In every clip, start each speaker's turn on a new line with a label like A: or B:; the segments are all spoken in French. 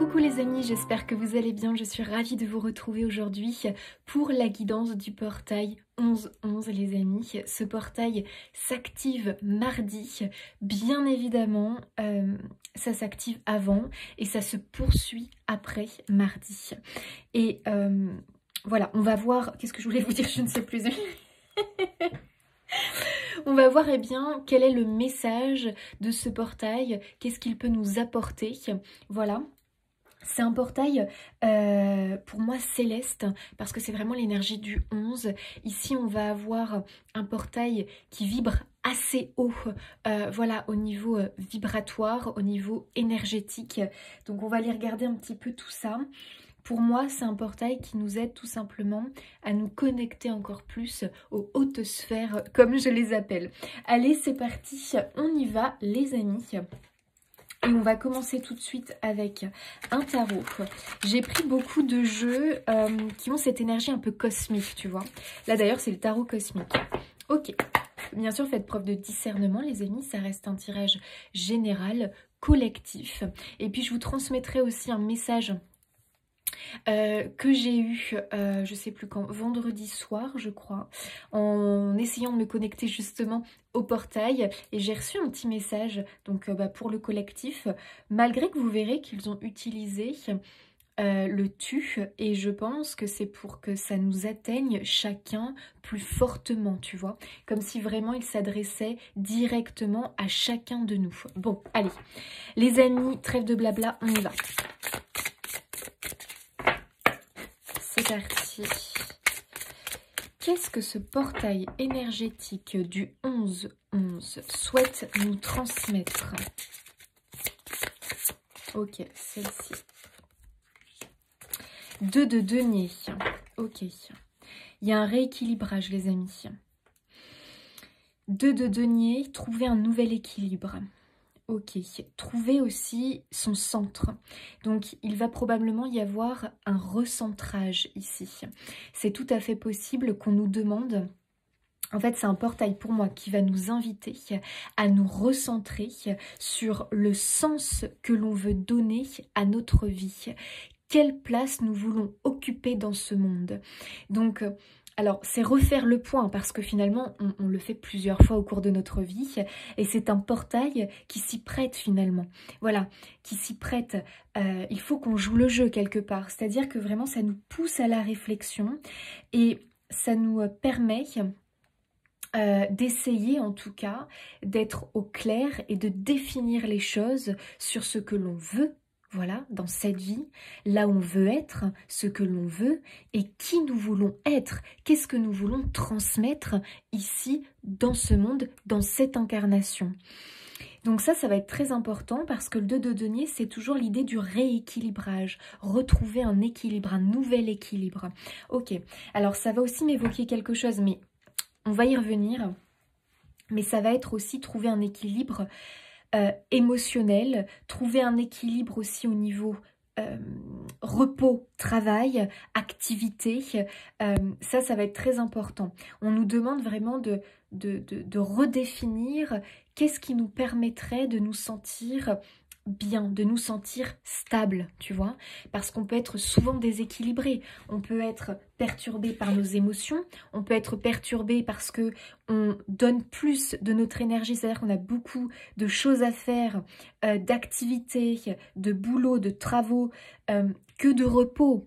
A: Coucou les amis, j'espère que vous allez bien. Je suis ravie de vous retrouver aujourd'hui pour la guidance du portail 11-11 les amis. Ce portail s'active mardi, bien évidemment, ça s'active avant et ça se poursuit après mardi. Et voilà, on va voir, qu'est-ce que je voulais vous dire, je ne sais plus. On va voir bien quel est le message de ce portail, qu'est-ce qu'il peut nous apporter, voilà. C'est un portail pour moi céleste parce que c'est vraiment l'énergie du 11. Ici on va avoir un portail qui vibre assez haut, voilà, au niveau vibratoire, au niveau énergétique. Donc on va aller regarder un petit peu tout ça. Pour moi, c'est un portail qui nous aide tout simplement à nous connecter encore plus aux hautes sphères, comme je les appelle. Allez, c'est parti, on y va les amis. Et on va commencer tout de suite avec un tarot. J'ai pris beaucoup de jeux qui ont cette énergie un peu cosmique, tu vois. Là d'ailleurs, c'est le tarot cosmique. Ok. Bien sûr, faites preuve de discernement, les amis. Ça reste un tirage général, collectif. Et puis, je vous transmettrai aussi un message que j'ai eu, je sais plus quand, vendredi soir je crois, en essayant de me connecter justement au portail et j'ai reçu un petit message donc pour le collectif, malgré que vous verrez qu'ils ont utilisé le tu et je pense que c'est pour que ça nous atteigne chacun plus fortement, tu vois, comme si vraiment il s'adressait directement à chacun de nous. Bon, allez, les amis, trêve de blabla, on y va. C'est parti. Qu'est-ce que ce portail énergétique du 11-11 souhaite nous transmettre? Ok, celle-ci. 2 de denier. Ok. Il y a un rééquilibrage, les amis. 2 de denier, trouver un nouvel équilibre. Ok, trouver aussi son centre. Donc, il va probablement y avoir un recentrage ici. C'est tout à fait possible qu'on nous demande... En fait, c'est un portail pour moi qui va nous inviter à nous recentrer sur le sens que l'on veut donner à notre vie. Quelle place nous voulons occuper dans ce monde. Donc... Alors, c'est refaire le point parce que finalement, on le fait plusieurs fois au cours de notre vie et c'est un portail qui s'y prête finalement. Voilà, qui s'y prête. Il faut qu'on joue le jeu quelque part. C'est-à-dire que vraiment, ça nous pousse à la réflexion et ça nous permet d'essayer en tout cas d'être au clair et de définir les choses sur ce que l'on veut. Voilà, dans cette vie, là où on veut être, ce que l'on veut et qui nous voulons être, qu'est-ce que nous voulons transmettre ici, dans ce monde, dans cette incarnation. Donc ça va être très important parce que le 2 de denier, c'est toujours l'idée du rééquilibrage, retrouver un équilibre, un nouvel équilibre. Ok, alors ça va aussi m'évoquer quelque chose, mais on va y revenir, mais ça va être aussi trouver un équilibre émotionnel, trouver un équilibre aussi au niveau repos, travail, activité, ça va être très important. On nous demande vraiment de redéfinir qu'est-ce qui nous permettrait de nous sentir bien, de nous sentir stable, tu vois, parce qu'on peut être souvent déséquilibré, on peut être perturbé par nos émotions, on peut être perturbé parce que on donne plus de notre énergie, c'est-à-dire qu'on a beaucoup de choses à faire, d'activités, de boulot, de travaux, que de repos,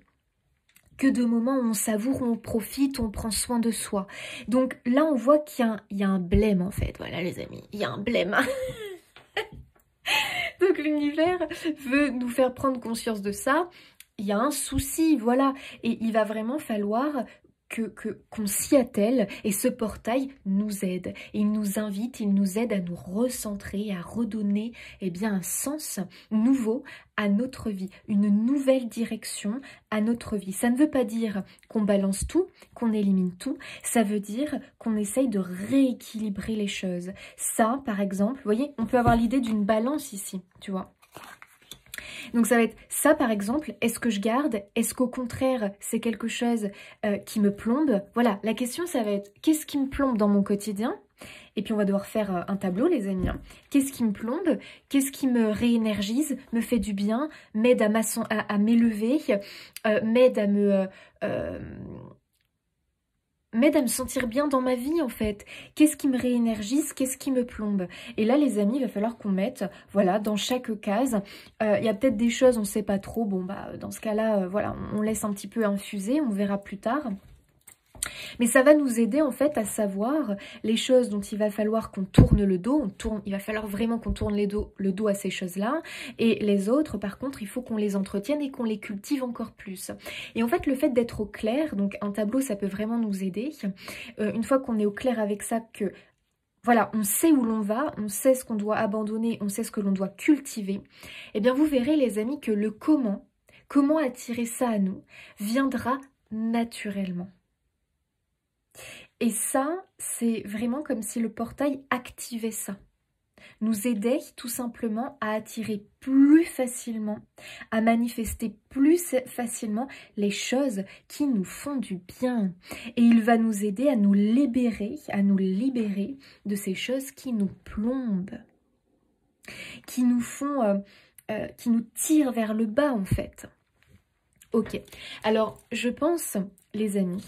A: que de moments où on savoure, où on profite, où on prend soin de soi. Donc là, on voit qu'il y a un blême en fait, voilà les amis, il y a un blême. Donc l'univers veut nous faire prendre conscience de ça. Il y a un souci, voilà. Et il va vraiment falloir qu'on s'y attelle. Et ce portail nous aide. Il nous invite, il nous aide à nous recentrer, à redonner un sens nouveau à notre vie. Une nouvelle direction à notre vie. Ça ne veut pas dire qu'on balance tout, qu'on élimine tout. Ça veut dire qu'on essaye de rééquilibrer les choses. Ça, par exemple, vous voyez, on peut avoir l'idée d'une balance ici, tu vois. Donc ça va être ça par exemple, est-ce que je garde? Est-ce qu'au contraire c'est quelque chose qui me plombe? Voilà, la question ça va être qu'est-ce qui me plombe dans mon quotidien? Et puis on va devoir faire un tableau les amis. Hein. Qu'est-ce qui me plombe? Qu'est-ce qui me réénergise, me fait du bien, m'aide à m'élever, m'aide à m'aide à me sentir bien dans ma vie en fait. Qu'est-ce qui me réénergise, qu'est-ce qui me plombe? Et là les amis, il va falloir qu'on mette, voilà, dans chaque case, il y a peut-être des choses, on ne sait pas trop, bon bah dans ce cas-là, voilà, on laisse un petit peu infuser, on verra plus tard. Mais ça va nous aider en fait à savoir les choses dont il va falloir qu'on tourne le dos. Il va falloir vraiment qu'on tourne le dos à ces choses-là. Et les autres, par contre, il faut qu'on les entretienne et qu'on les cultive encore plus. Et en fait, le fait d'être au clair, donc un tableau, ça peut vraiment nous aider. Une fois qu'on est au clair avec ça, que voilà, on sait où l'on va, on sait ce qu'on doit abandonner, on sait ce que l'on doit cultiver, eh bien vous verrez les amis que le comment attirer ça à nous, viendra naturellement. Et ça, c'est vraiment comme si le portail activait ça. Nous aidait tout simplement à attirer plus facilement, à manifester plus facilement les choses qui nous font du bien. Et il va nous aider à nous libérer de ces choses qui nous plombent, qui nous font, qui nous tirent vers le bas en fait. Ok, alors je pense, les amis,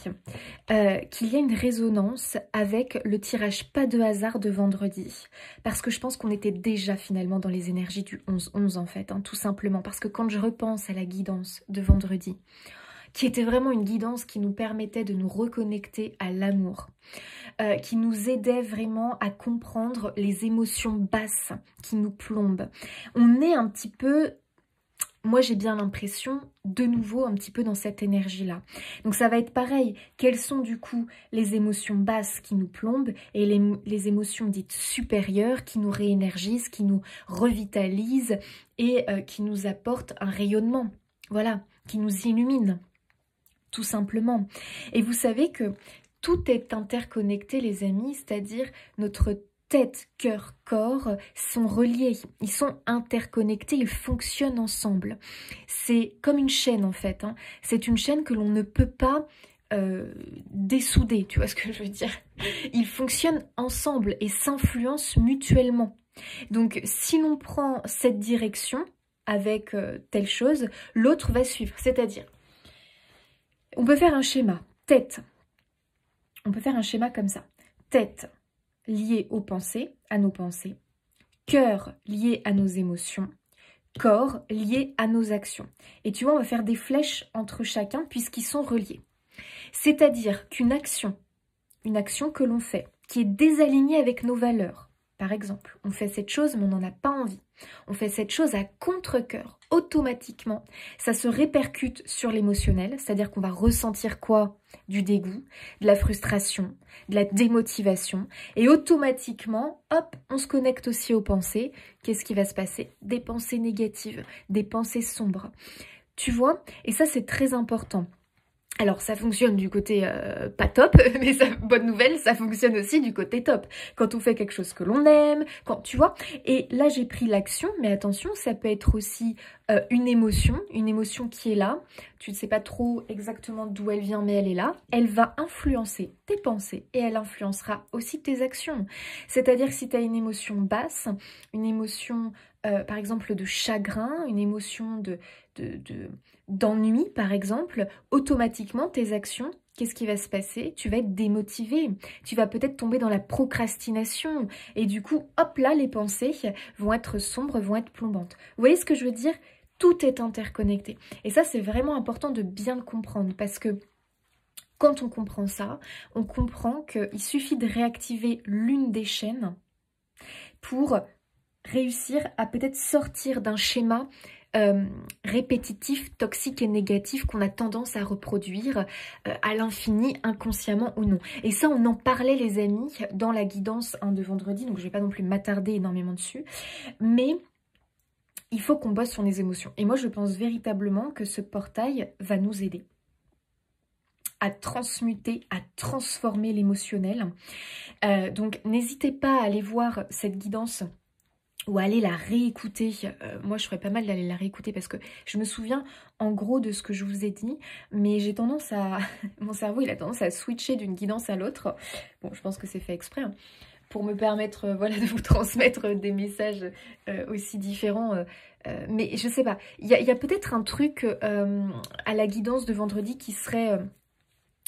A: qu'il y a une résonance avec le tirage pas de hasard de vendredi. Parce que je pense qu'on était déjà finalement dans les énergies du 11-11 en fait, hein, tout simplement. Parce que quand je repense à la guidance de vendredi, qui était vraiment une guidance qui nous permettait de nous reconnecter à l'amour, qui nous aidait vraiment à comprendre les émotions basses qui nous plombent. On est un petit peu... Moi, j'ai bien l'impression, de nouveau, un petit peu dans cette énergie-là. Donc, ça va être pareil. Quelles sont, du coup, les émotions basses qui nous plombent et les émotions dites supérieures qui nous réénergisent, qui nous revitalisent et qui nous apportent un rayonnement. Voilà, qui nous illumine, tout simplement. Et vous savez que tout est interconnecté, les amis, c'est-à-dire notre tête, cœur, corps sont reliés, ils sont interconnectés, ils fonctionnent ensemble. C'est comme une chaîne en fait, hein. C'est une chaîne que l'on ne peut pas dessouder, tu vois ce que je veux dire? Ils fonctionnent ensemble et s'influencent mutuellement. Donc si l'on prend cette direction avec telle chose, l'autre va suivre. C'est-à-dire, on peut faire un schéma, tête, on peut faire un schéma comme ça, tête, lié aux pensées, à nos pensées, cœur lié à nos émotions, corps lié à nos actions. Et tu vois, on va faire des flèches entre chacun puisqu'ils sont reliés. C'est-à-dire qu'une action que l'on fait, qui est désalignée avec nos valeurs, par exemple, on fait cette chose mais on n'en a pas envie, on fait cette chose à contre-cœur, automatiquement, ça se répercute sur l'émotionnel, c'est-à-dire qu'on va ressentir quoi? Du dégoût, de la frustration, de la démotivation, et automatiquement, hop, on se connecte aussi aux pensées. Qu'est-ce qui va se passer? Des pensées négatives, des pensées sombres. Tu vois? Et ça, c'est très important. Alors ça fonctionne du côté pas top, mais bonne nouvelle, ça fonctionne aussi du côté top. Quand on fait quelque chose que l'on aime, quand tu vois. Et là j'ai pris l'action, mais attention, ça peut être aussi une émotion qui est là. Tu ne sais pas trop exactement d'où elle vient, mais elle est là. Elle va influencer tes pensées et elle influencera aussi tes actions. C'est-à-dire que si tu as une émotion basse, une émotion par exemple de chagrin, une émotion d'ennui par exemple, automatiquement tes actions, qu'est-ce qui va se passer? Tu vas être démotivé, tu vas peut-être tomber dans la procrastination et du coup, hop là, les pensées vont être sombres, vont être plombantes. Vous voyez ce que je veux dire? Tout est interconnecté. Et ça, c'est vraiment important de bien le comprendre parce que quand on comprend ça, on comprend qu'il suffit de réactiver l'une des chaînes pour réussir à peut-être sortir d'un schéma répétitif, toxique et négatif qu'on a tendance à reproduire à l'infini, inconsciemment ou non. Et ça, on en parlait les amis dans la guidance de vendredi, donc je ne vais pas non plus m'attarder énormément dessus, mais il faut qu'on bosse sur les émotions. Et moi, je pense véritablement que ce portail va nous aider à transmuter, à transformer l'émotionnel. Donc, n'hésitez pas à aller voir cette guidance ou aller la réécouter. Moi, je ferais pas mal d'aller la réécouter parce que je me souviens en gros de ce que je vous ai dit, mais j'ai tendance à... Mon cerveau, il a tendance à switcher d'une guidance à l'autre. Bon, je pense que c'est fait exprès, hein, pour me permettre voilà, de vous transmettre des messages aussi différents. Mais je sais pas, il y a peut-être un truc à la guidance de vendredi qui serait...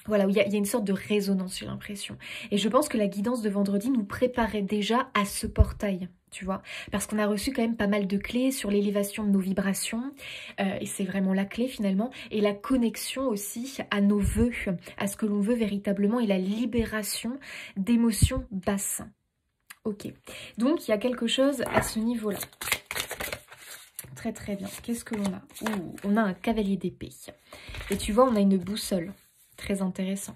A: voilà, où il y a une sorte de résonance, j'ai l'impression. Et je pense que la guidance de vendredi nous préparait déjà à ce portail, tu vois. Parce qu'on a reçu quand même pas mal de clés sur l'élévation de nos vibrations. Et c'est vraiment la clé finalement. Et la connexion aussi à nos vœux, à ce que l'on veut véritablement. Et la libération d'émotions basses. Ok. Donc il y a quelque chose à ce niveau-là. Très très bien. Qu'est-ce que l'on a? Ouh, on a un cavalier d'épée. Et tu vois, on a une boussole. Très intéressant.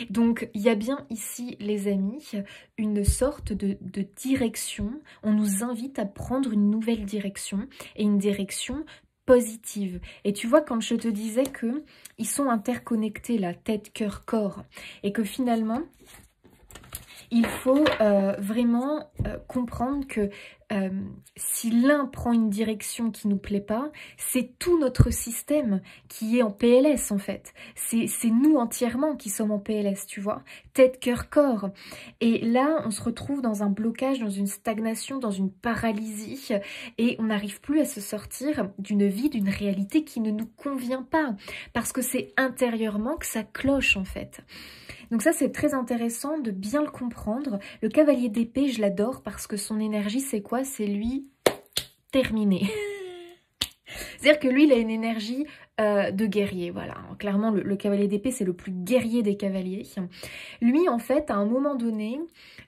A: Donc, il y a bien ici, les amis, une sorte de direction. On nous invite à prendre une nouvelle direction et une direction positive. Et tu vois, quand je te disais que ils sont interconnectés, la tête, cœur, corps, et que finalement, il faut vraiment comprendre que si l'un prend une direction qui ne nous plaît pas, c'est tout notre système qui est en PLS en fait. C'est nous entièrement qui sommes en PLS, tu vois. Tête, cœur, corps. Et là, on se retrouve dans un blocage, dans une stagnation, dans une paralysie. Et on n'arrive plus à se sortir d'une vie, d'une réalité qui ne nous convient pas. Parce que c'est intérieurement que ça cloche en fait. Donc ça, c'est très intéressant de bien le comprendre. Le cavalier d'épée, je l'adore parce que son énergie, c'est quoi? C'est lui terminé. C'est-à-dire que lui, il a une énergie de guerrier, voilà. Clairement, le cavalier d'épée, c'est le plus guerrier des cavaliers. Lui, en fait, à un moment donné,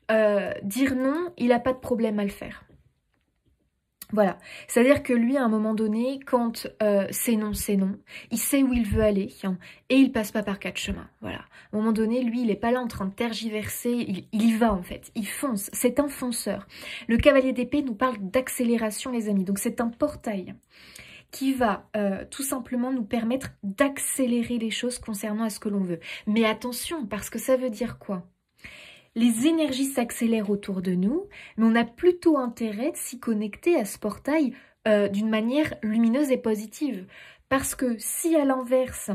A: dire non, il n'a pas de problème à le faire. Voilà, c'est-à-dire que lui, à un moment donné, quand c'est non, il sait où il veut aller et il passe pas par quatre chemins. Voilà, à un moment donné, lui, il n'est pas là en train de tergiverser, il y va en fait, il fonce, c'est un fonceur. Le cavalier d'épée nous parle d'accélération, les amis, donc c'est un portail qui va tout simplement nous permettre d'accélérer les choses concernant à ce que l'on veut. Mais attention, parce que ça veut dire quoi ? Les énergies s'accélèrent autour de nous, mais on a plutôt intérêt de s'y connecter à ce portail d'une manière lumineuse et positive. Parce que si à l'inverse,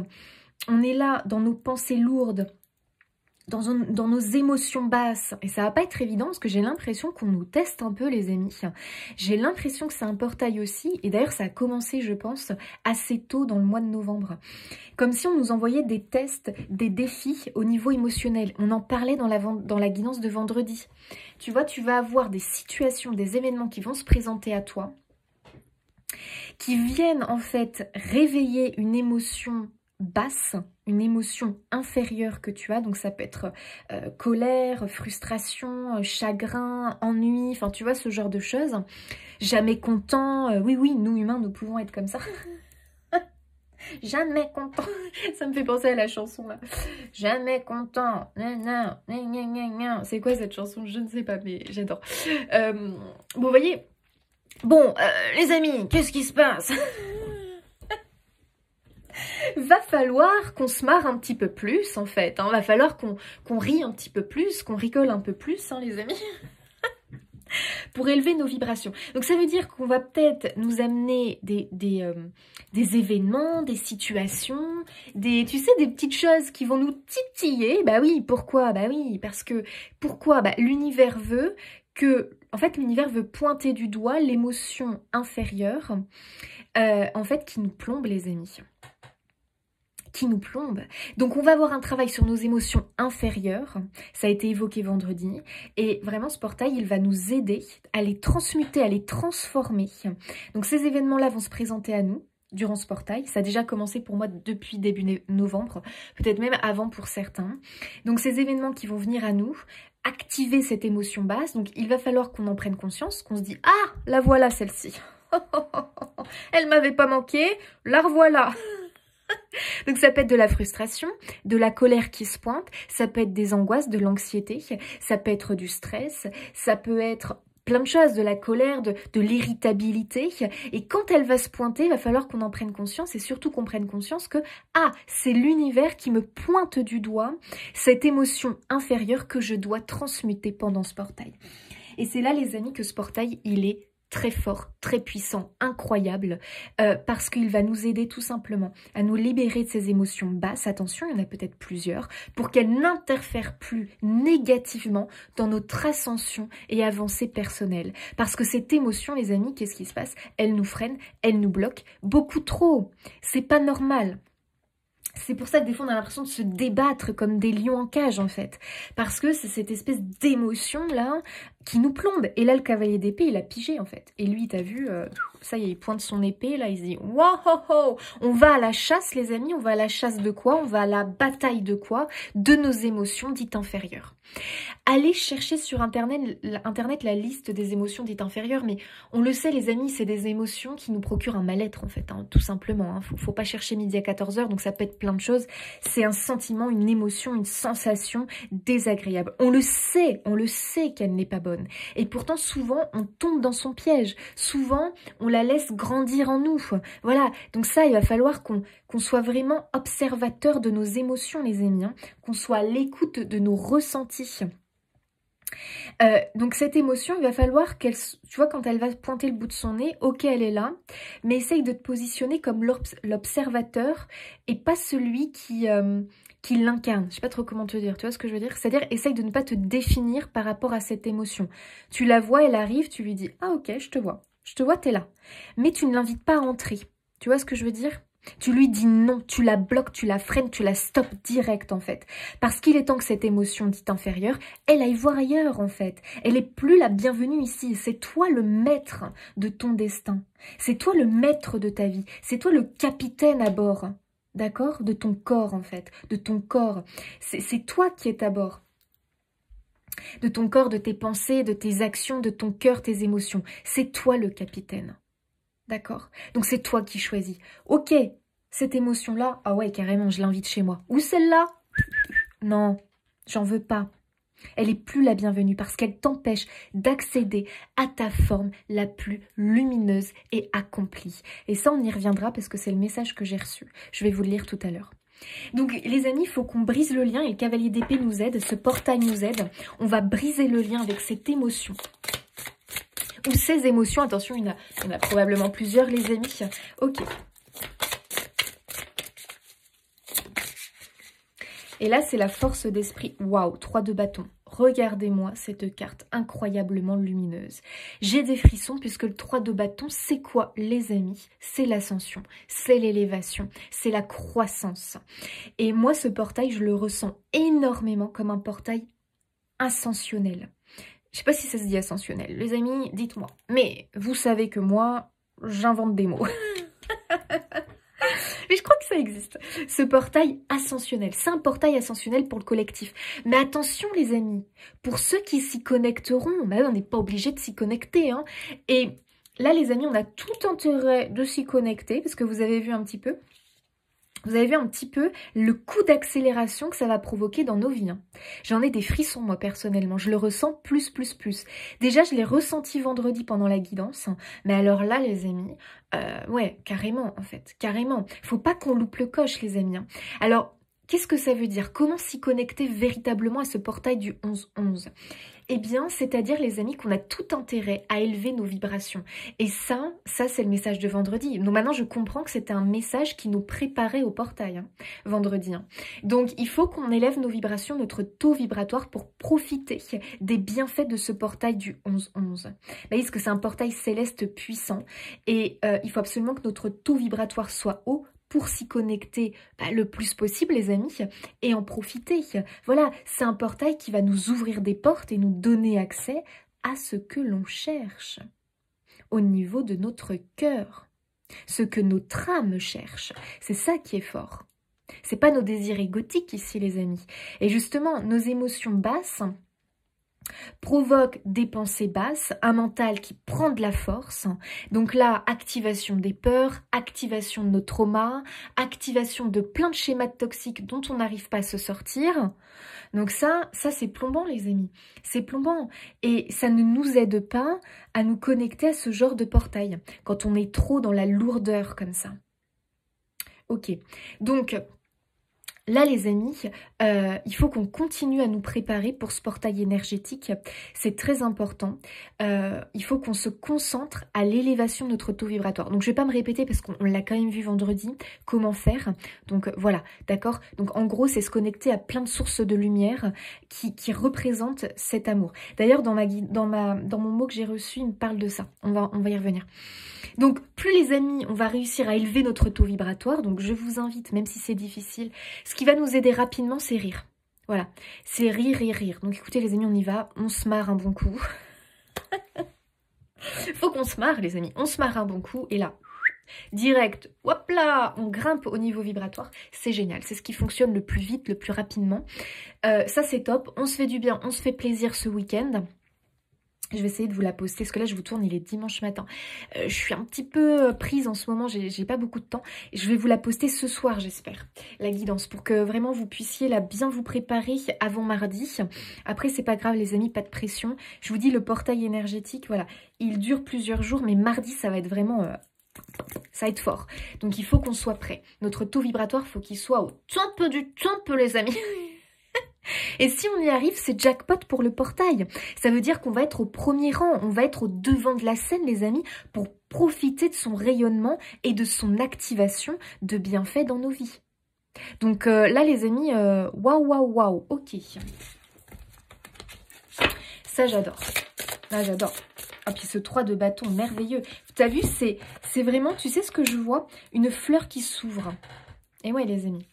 A: on est là dans nos pensées lourdes, dans nos émotions basses, et ça va pas être évident parce que j'ai l'impression qu'on nous teste un peu les amis. J'ai l'impression que c'est un portail aussi, et d'ailleurs ça a commencé je pense assez tôt dans le mois de novembre. Comme si on nous envoyait des tests, des défis au niveau émotionnel. On en parlait dans la guidance de vendredi. Tu vois, tu vas avoir des situations, des événements qui vont se présenter à toi, qui viennent en fait réveiller une émotion basse, une émotion inférieure que tu as, donc ça peut être colère, frustration, chagrin, ennui, enfin tu vois ce genre de choses. Jamais content, oui, nous humains nous pouvons être comme ça. Jamais content, ça me fait penser à la chanson là. Jamais content, c'est quoi cette chanson? Je ne sais pas mais j'adore. Bon vous voyez, bon les amis, qu'est-ce qui se passe? Va falloir qu'on se marre un petit peu plus en fait, hein. Va falloir qu'on rit un petit peu plus, qu'on rigole un peu plus hein, les amis, pour élever nos vibrations. Donc ça veut dire qu'on va peut-être nous amener des événements, des situations, tu sais, des petites choses qui vont nous titiller. Bah oui, pourquoi? Bah oui, parce que, pourquoi? Bah l'univers veut que, en fait l'univers veut pointer du doigt l'émotion inférieure, en fait qui nous plombe les amis. Qui nous plombe. Donc on va avoir un travail sur nos émotions inférieures, ça a été évoqué vendredi, et vraiment ce portail il va nous aider à les transmuter, à les transformer. Donc ces événements-là vont se présenter à nous durant ce portail, ça a déjà commencé pour moi depuis début novembre, peut-être même avant pour certains. Donc ces événements qui vont venir à nous, activer cette émotion basse, donc il va falloir qu'on en prenne conscience, qu'on se dit « Ah, la voilà celle-ci, elle m'avait pas manqué, la revoilà !» Donc ça peut être de la frustration, de la colère qui se pointe, ça peut être des angoisses, de l'anxiété, ça peut être du stress, ça peut être plein de choses, de la colère, de l'irritabilité. Et quand elle va se pointer, il va falloir qu'on en prenne conscience et surtout qu'on prenne conscience que ah, c'est l'univers qui me pointe du doigt cette émotion inférieure que je dois transmuter pendant ce portail. Et c'est là les amis que ce portail il est très fort, très puissant, incroyable, parce qu'il va nous aider tout simplement à nous libérer de ces émotions basses. Attention, il y en a peut-être plusieurs, pour qu'elles n'interfèrent plus négativement dans notre ascension et avancée personnelle. Parce que cette émotion, les amis, qu'est-ce qui se passe? Elle nous freine, elle nous bloque beaucoup trop. C'est pas normal. C'est pour ça que des fois on a l'impression de se débattre comme des lions en cage en fait. Parce que c'est cette espèce d'émotion là qui nous plombe. Et là le cavalier d'épée il a pigé en fait. Et lui t'as vu, ça y est, il pointe son épée là, il se dit « Waouh, on va à la chasse les amis, on va à la chasse de quoi? On va à la bataille de quoi? De nos émotions dites inférieures. » Allez chercher sur internet la liste des émotions dites inférieures, mais on le sait les amis, c'est des émotions qui nous procurent un mal-être en fait, hein, tout simplement. Hein. Faut pas chercher midi à 14 h, donc ça peut être plein de choses. C'est un sentiment, une émotion, une sensation désagréable. On le sait qu'elle n'est pas bonne. Et pourtant souvent on tombe dans son piège, souvent on la laisse grandir en nous. Voilà, donc ça il va falloir qu'on soit vraiment observateur de nos émotions les amis, hein, qu'on soit à l'écoute de nos ressentis. Donc cette émotion, il va falloir qu'elle, tu vois, quand elle va pointer le bout de son nez, ok, elle est là, mais essaye de te positionner comme l'observateur et pas celui qui l'incarne. Je sais pas trop comment te dire, tu vois ce que je veux dire? C'est-à-dire, essaye de ne pas te définir par rapport à cette émotion. Tu la vois, elle arrive, tu lui dis, ah ok, je te vois, t'es là. Mais tu ne l'invites pas à entrer. Tu vois ce que je veux dire? Tu lui dis non, tu la bloques, tu la freines, tu la stoppes direct en fait. Parce qu'il est temps que cette émotion dite inférieure, elle aille voir ailleurs en fait. Elle est plus la bienvenue ici. C'est toi le maître de ton destin. C'est toi le maître de ta vie. C'est toi le capitaine à bord. D'accord? De ton corps en fait. De ton corps. C'est toi qui es à bord. De ton corps, de tes pensées, de tes actions, de ton cœur, tes émotions. C'est toi le capitaine. D'accord? Donc c'est toi qui choisis. Ok, cette émotion-là, ah ouais, carrément, je l'invite chez moi. Ou celle-là? Non, j'en veux pas. Elle est plus la bienvenue parce qu'elle t'empêche d'accéder à ta forme la plus lumineuse et accomplie. Et ça, on y reviendra parce que c'est le message que j'ai reçu. Je vais vous le lire tout à l'heure. Donc les amis, il faut qu'on brise le lien et le cavalier d'épée nous aide, ce portail nous aide. On va briser le lien avec cette émotion. Ou ces émotions, attention, il y en a probablement plusieurs les amis. Ok. Et là, c'est la force d'esprit. Waouh, 3 de bâton. Regardez-moi cette carte incroyablement lumineuse. J'ai des frissons puisque le 3 de bâton, c'est quoi les amis? C'est l'ascension, c'est l'élévation, c'est la croissance. Et moi, ce portail, je le ressens énormément comme un portail ascensionnel. Je sais pas si ça se dit ascensionnel. Les amis, dites-moi. Mais vous savez que moi, j'invente des mots. Mais je crois que ça existe. Ce portail ascensionnel. C'est un portail ascensionnel pour le collectif. Mais attention les amis, pour ceux qui s'y connecteront, bah, on n'est pas obligé de s'y connecter. Hein. Et là les amis, on a tout intérêt de s'y connecter parce que vous avez vu un petit peu. Vous avez vu un petit peu le coup d'accélération que ça va provoquer dans nos vies. Hein. J'en ai des frissons, moi, personnellement. Je le ressens plus. Déjà, je l'ai ressenti vendredi pendant la guidance. Hein. Mais alors là, les amis, ouais, carrément, en fait. Carrément. Faut pas qu'on loupe le coche, les amis. Hein. Alors, qu'est-ce que ça veut dire? Comment s'y connecter véritablement à ce portail du 11-11? Eh bien, c'est-à-dire, les amis, qu'on a tout intérêt à élever nos vibrations. Et ça c'est le message de vendredi. Donc maintenant, je comprends que c'était un message qui nous préparait au portail, hein, vendredi. Hein. Donc, il faut qu'on élève nos vibrations, notre taux vibratoire pour profiter des bienfaits de ce portail du 11-11. Vous voyez, parce que c'est un portail céleste puissant. Et il faut absolument que notre taux vibratoire soit haut pour s'y connecter le plus possible, les amis, et en profiter. Voilà, c'est un portail qui va nous ouvrir des portes et nous donner accès à ce que l'on cherche, au niveau de notre cœur, ce que notre âme cherche. C'est ça qui est fort. C'est pas nos désirs égotiques ici, les amis. Et justement, nos émotions basses provoque des pensées basses, un mental qui prend de la force. Donc là, activation des peurs, activation de nos traumas, activation de plein de schémas toxiques dont on n'arrive pas à se sortir. Donc ça c'est plombant les amis, c'est plombant. Et ça ne nous aide pas à nous connecter à ce genre de portail, quand on est trop dans la lourdeur comme ça. Ok, donc Là, les amis, il faut qu'on continue à nous préparer pour ce portail énergétique. C'est très important. Il faut qu'on se concentre à l'élévation de notre taux vibratoire. Donc, je ne vais pas me répéter parce qu'on l'a quand même vu vendredi, comment faire. Donc, voilà, d'accord? Donc, en gros, c'est se connecter à plein de sources de lumière qui représentent cet amour. D'ailleurs, dans mon mot que j'ai reçu, il me parle de ça. On va y revenir. Donc, plus les amis, on va réussir à élever notre taux vibratoire. Donc, je vous invite, même si c'est difficile, ce qui va nous aider rapidement, c'est rire. Voilà, c'est rire et rire. Donc, écoutez, les amis, on y va. On se marre un bon coup. Faut qu'on se marre, les amis. On se marre un bon coup. Et là, direct, hop là, on grimpe au niveau vibratoire. C'est génial. C'est ce qui fonctionne le plus vite, le plus rapidement. Ça, c'est top. On se fait du bien, on se fait plaisir ce week-end. Je vais essayer de vous la poster, parce que là je vous tourne, il est dimanche matin. Je suis un petit peu prise en ce moment, j'ai pas beaucoup de temps. Et je vais vous la poster ce soir, j'espère, la guidance, pour que vraiment vous puissiez là bien vous préparer avant mardi. Après, c'est pas grave les amis, pas de pression. Je vous dis, le portail énergétique, voilà, il dure plusieurs jours, mais mardi, ça va être vraiment... ça va être fort. Donc il faut qu'on soit prêt. Notre taux vibratoire, faut qu'il soit au top du top, les amis. Et si on y arrive, c'est jackpot pour le portail. Ça veut dire qu'on va être au premier rang, on va être au devant de la scène, les amis, pour profiter de son rayonnement et de son activation de bienfaits dans nos vies. Donc là, les amis, waouh, waouh, waouh, ok. Ça, j'adore. Là, j'adore. Ah, puis ce 3 de bâton, merveilleux. T'as vu, c'est vraiment, tu sais ce que je vois? Une fleur qui s'ouvre. Et ouais, les amis,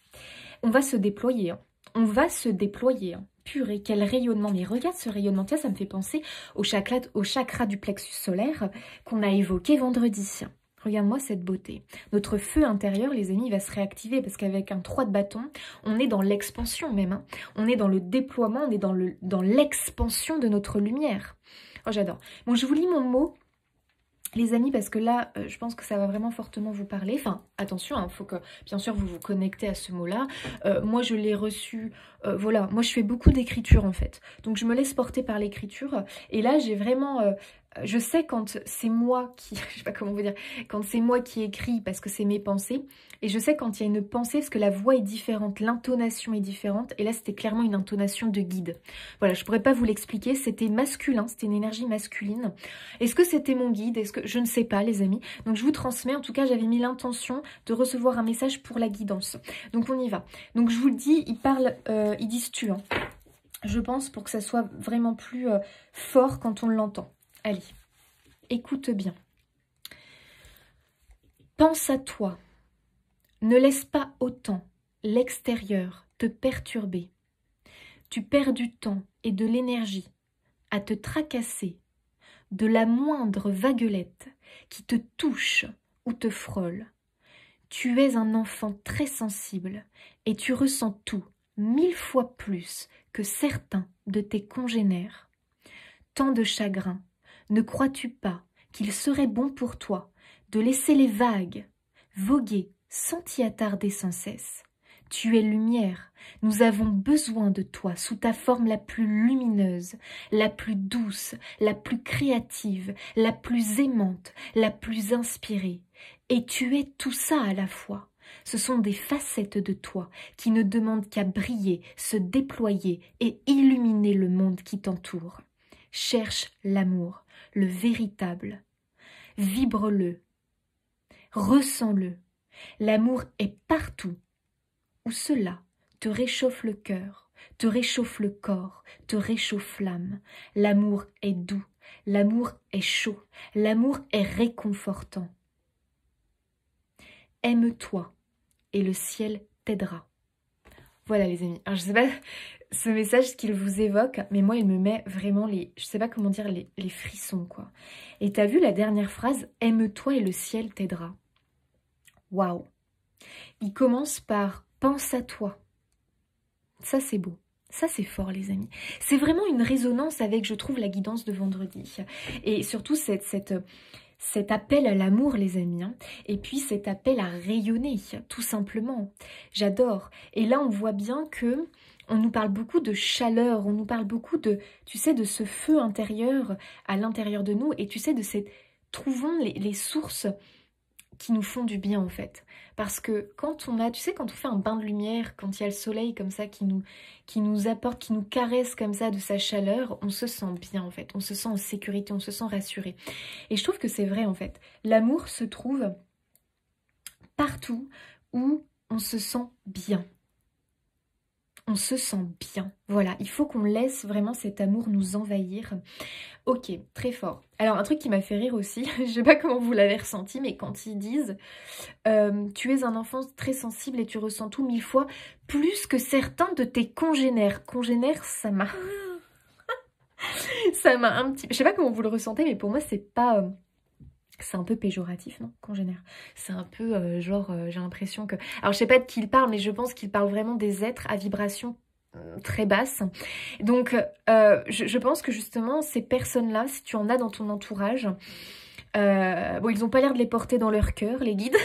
A: on va se déployer, hein. On va se déployer. Hein. Purée, quel rayonnement. Mais regarde ce rayonnement. Tiens, ça me fait penser au chakra du plexus solaire qu'on a évoqué vendredi. Regarde-moi cette beauté. Notre feu intérieur, les amis, il va se réactiver parce qu'avec un 3 de bâton, on est dans l'expansion même. Hein. On est dans le déploiement, on est dans l'expansion de notre lumière. Oh, j'adore. Bon, je vous lis mon mot. Les amis, parce que là, je pense que ça va vraiment fortement vous parler. Enfin, attention, il faut que, bien sûr, vous vous connectez à ce mot-là. Moi, je l'ai reçu, voilà. Moi, je fais beaucoup d'écriture, en fait. Donc, je me laisse porter par l'écriture. Et là, j'ai vraiment... je sais quand c'est moi qui... je sais pas comment vous dire. Quand c'est moi qui écris, parce que c'est mes pensées. Et je sais quand il y a une pensée, parce que la voix est différente, l'intonation est différente. Et là, c'était clairement une intonation de guide. Voilà, je pourrais pas vous l'expliquer. C'était masculin, c'était une énergie masculine. Est-ce que c'était mon guide? Est-ce que je ne sais pas, les amis. Donc, je vous transmets. En tout cas, j'avais mis l'intention de recevoir un message pour la guidance. Donc, on y va. Donc, je vous le dis, ils disent tu. Hein. Je pense pour que ça soit vraiment plus fort quand on l'entend. Allez, écoute bien. Pense à toi. Ne laisse pas autant l'extérieur te perturber. Tu perds du temps et de l'énergie à te tracasser de la moindre vaguelette qui te touche ou te frôle. Tu es un enfant très sensible et tu ressens tout 1000 fois plus que certains de tes congénères. Tant de chagrin, ne crois-tu pas qu'il serait bon pour toi de laisser les vagues voguer sans t'y attarder sans cesse? Tu es lumière, nous avons besoin de toi sous ta forme la plus lumineuse, la plus douce, la plus créative, la plus aimante, la plus inspirée. Et tu es tout ça à la fois. Ce sont des facettes de toi qui ne demandent qu'à briller, se déployer et illuminer le monde qui t'entoure. Cherche l'amour, le véritable. Vibre-le, ressens-le. L'amour est partout où cela te réchauffe le cœur, te réchauffe le corps, te réchauffe l'âme. L'amour est doux, l'amour est chaud, l'amour est réconfortant. Aime-toi et le ciel t'aidera. Voilà les amis, alors je sais pas ce message qu'il vous évoque, mais moi il me met vraiment je sais pas comment dire, les frissons quoi. Et t'as vu la dernière phrase, aime-toi et le ciel t'aidera. Waouh. Il commence par pense à toi. Ça c'est beau. Ça c'est fort les amis. C'est vraiment une résonance avec, je trouve, la guidance de vendredi. Et surtout cet appel à l'amour les amis. Hein. Et puis cet appel à rayonner, tout simplement. J'adore. Et là on voit bien que on nous parle beaucoup de chaleur, on nous parle beaucoup de, tu sais, de ce feu intérieur à l'intérieur de nous. Et tu sais, de cette... Trouvons les sources qui nous font du bien en fait. Parce que quand on a, tu sais, quand on fait un bain de lumière, quand il y a le soleil comme ça qui nous apporte, qui nous caresse comme ça de sa chaleur, on se sent bien en fait. On se sent en sécurité, on se sent rassuré. Et je trouve que c'est vrai en fait. L'amour se trouve partout où on se sent bien. On se sent bien. Voilà, il faut qu'on laisse vraiment cet amour nous envahir. Ok, très fort. Alors, un truc qui m'a fait rire aussi, je sais pas comment vous l'avez ressenti, mais quand ils disent tu es un enfant très sensible et tu ressens tout 1000 fois plus que certains de tes congénères. Congénères, ça m'a... ça m'a un petit... Je sais pas comment vous le ressentez, mais pour moi, c'est pas... C'est un peu péjoratif, non? Congénère. C'est un peu genre, j'ai l'impression que... Alors, je sais pas de qui il parle, mais je pense qu'il parle vraiment des êtres à vibration très basse. Donc, je pense que justement, ces personnes-là, si tu en as dans ton entourage, bon, ils n'ont pas l'air de les porter dans leur cœur, les guides.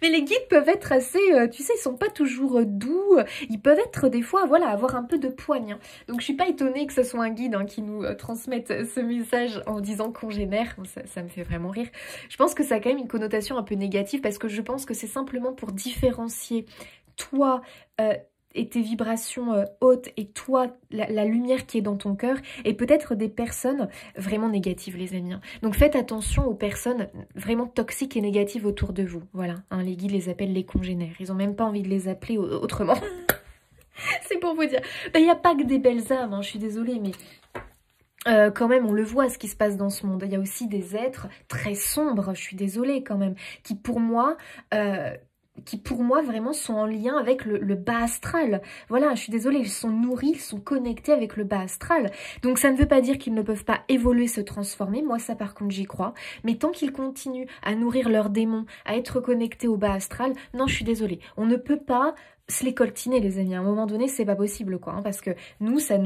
A: Mais les guides peuvent être assez, tu sais, ils sont pas toujours doux. Ils peuvent être des fois, voilà, avoir un peu de poigne. Donc je suis pas étonnée que ce soit un guide qui nous transmette ce message en disant congénère. Ça me fait vraiment rire. Je pense que ça a quand même une connotation un peu négative parce que je pense que c'est simplement pour différencier toi et tes vibrations hautes et toi, la lumière qui est dans ton cœur et peut-être des personnes vraiment négatives, les amis. Donc faites attention aux personnes vraiment toxiques et négatives autour de vous. Voilà, hein, les guides les appellent les congénères. Ils n'ont même pas envie de les appeler autrement. C'est pour vous dire. Il n'y a pas que des belles âmes, hein, je suis désolée, mais... quand même, on le voit ce qui se passe dans ce monde. Il y a aussi des êtres très sombres, je suis désolée quand même, qui pour moi vraiment sont en lien avec le bas astral. Voilà, je suis désolée, ils sont nourris, ils sont connectés avec le bas astral. Donc ça ne veut pas dire qu'ils ne peuvent pas évoluer, se transformer. Moi, ça par contre, j'y crois. Mais tant qu'ils continuent à nourrir leurs démons, à être connectés au bas astral, non, je suis désolée. On ne peut pas se les coltiner, les amis. À un moment donné, c'est pas possible, quoi. Hein, parce que nous, ça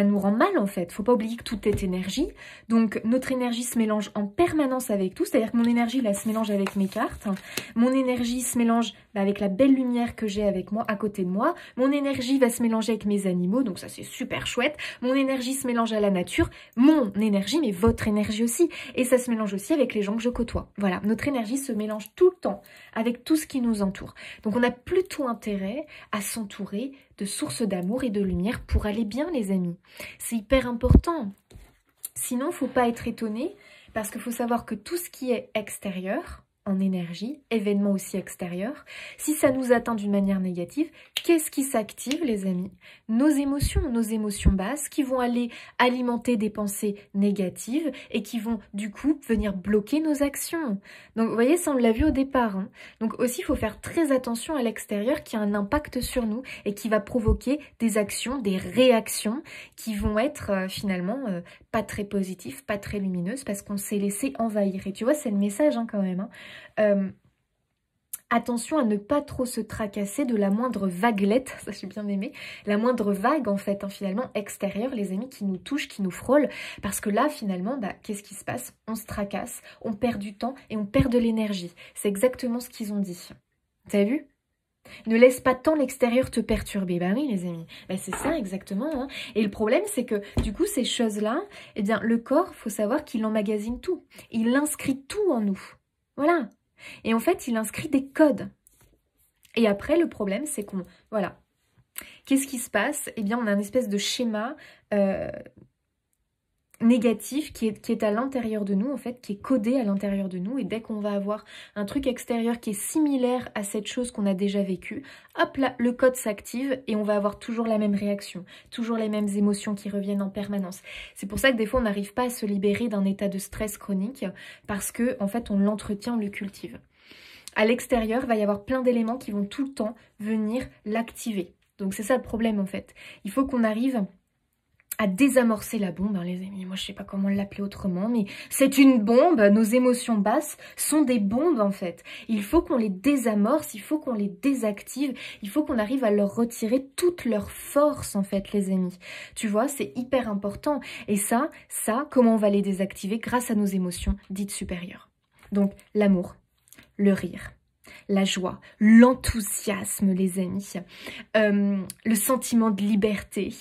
A: nous rend mal en fait. Faut pas oublier que tout est énergie. Donc notre énergie se mélange en permanence avec tout. C'est-à-dire que mon énergie là se mélange avec mes cartes. Mon énergie se mélange avec la belle lumière que j'ai avec moi, à côté de moi. Mon énergie va se mélanger avec mes animaux. Donc ça c'est super chouette. Mon énergie se mélange à la nature. Mon énergie, mais votre énergie aussi. Et ça se mélange aussi avec les gens que je côtoie. Voilà, notre énergie se mélange tout le temps avec tout ce qui nous entoure. Donc on a plutôt intérêt à s'entourer de sources d'amour et de lumière pour aller bien, les amis. C'est hyper important. Sinon, faut pas être étonné parce qu'il faut savoir que tout ce qui est extérieur, en énergie, événements aussi extérieurs, si ça nous atteint d'une manière négative, qu'est-ce qui s'active, les amis? Nos émotions basses qui vont aller alimenter des pensées négatives et qui vont du coup venir bloquer nos actions. Donc vous voyez, ça on l'a vu au départ. Hein. Donc aussi, il faut faire très attention à l'extérieur qui a un impact sur nous et qui va provoquer des actions, des réactions qui vont être finalement pas très positives, pas très lumineuses parce qu'on s'est laissé envahir. Et tu vois, c'est le message hein, quand même. Hein. Attention à ne pas trop se tracasser de la moindre vaguelette, ça j'ai bien aimé, la moindre vague en fait, hein, finalement extérieure, les amis, qui nous touche, qui nous frôle, parce que là finalement, qu'est-ce qui se passe? On se tracasse, on perd du temps et on perd de l'énergie. C'est exactement ce qu'ils ont dit. T'as vu? Ne laisse pas tant l'extérieur te perturber. Bah oui les amis, bah, c'est ça exactement. Hein. Et le problème c'est que du coup ces choses-là, eh bien le corps, faut savoir qu'il emmagasine tout. Il inscrit tout en nous. Voilà. Et en fait, il inscrit des codes. Et après, le problème, c'est qu'on... Voilà. Qu'est-ce qui se passe? Eh bien, on a une espèce de schéma négatif qui est à l'intérieur de nous, en fait, qui est codé à l'intérieur de nous. Et dès qu'on va avoir un truc extérieur qui est similaire à cette chose qu'on a déjà vécue, hop là, le code s'active et on va avoir toujours la même réaction, toujours les mêmes émotions qui reviennent en permanence. C'est pour ça que des fois, on n'arrive pas à se libérer d'un état de stress chronique parce que, en fait, on l'entretient, on le cultive. À l'extérieur, il va y avoir plein d'éléments qui vont tout le temps venir l'activer. Donc c'est ça le problème, en fait. Il faut qu'on arrive à désamorcer la bombe, hein, les amis. Moi, je sais pas comment l'appeler autrement, mais c'est une bombe. Nos émotions basses sont des bombes, en fait. Il faut qu'on les désamorce, il faut qu'on les désactive, il faut qu'on arrive à leur retirer toute leur force, en fait, les amis. Tu vois, c'est hyper important. Et ça, comment on va les désactiver? Grâce à nos émotions dites supérieures. Donc, l'amour, le rire, la joie, l'enthousiasme, les amis, le sentiment de liberté.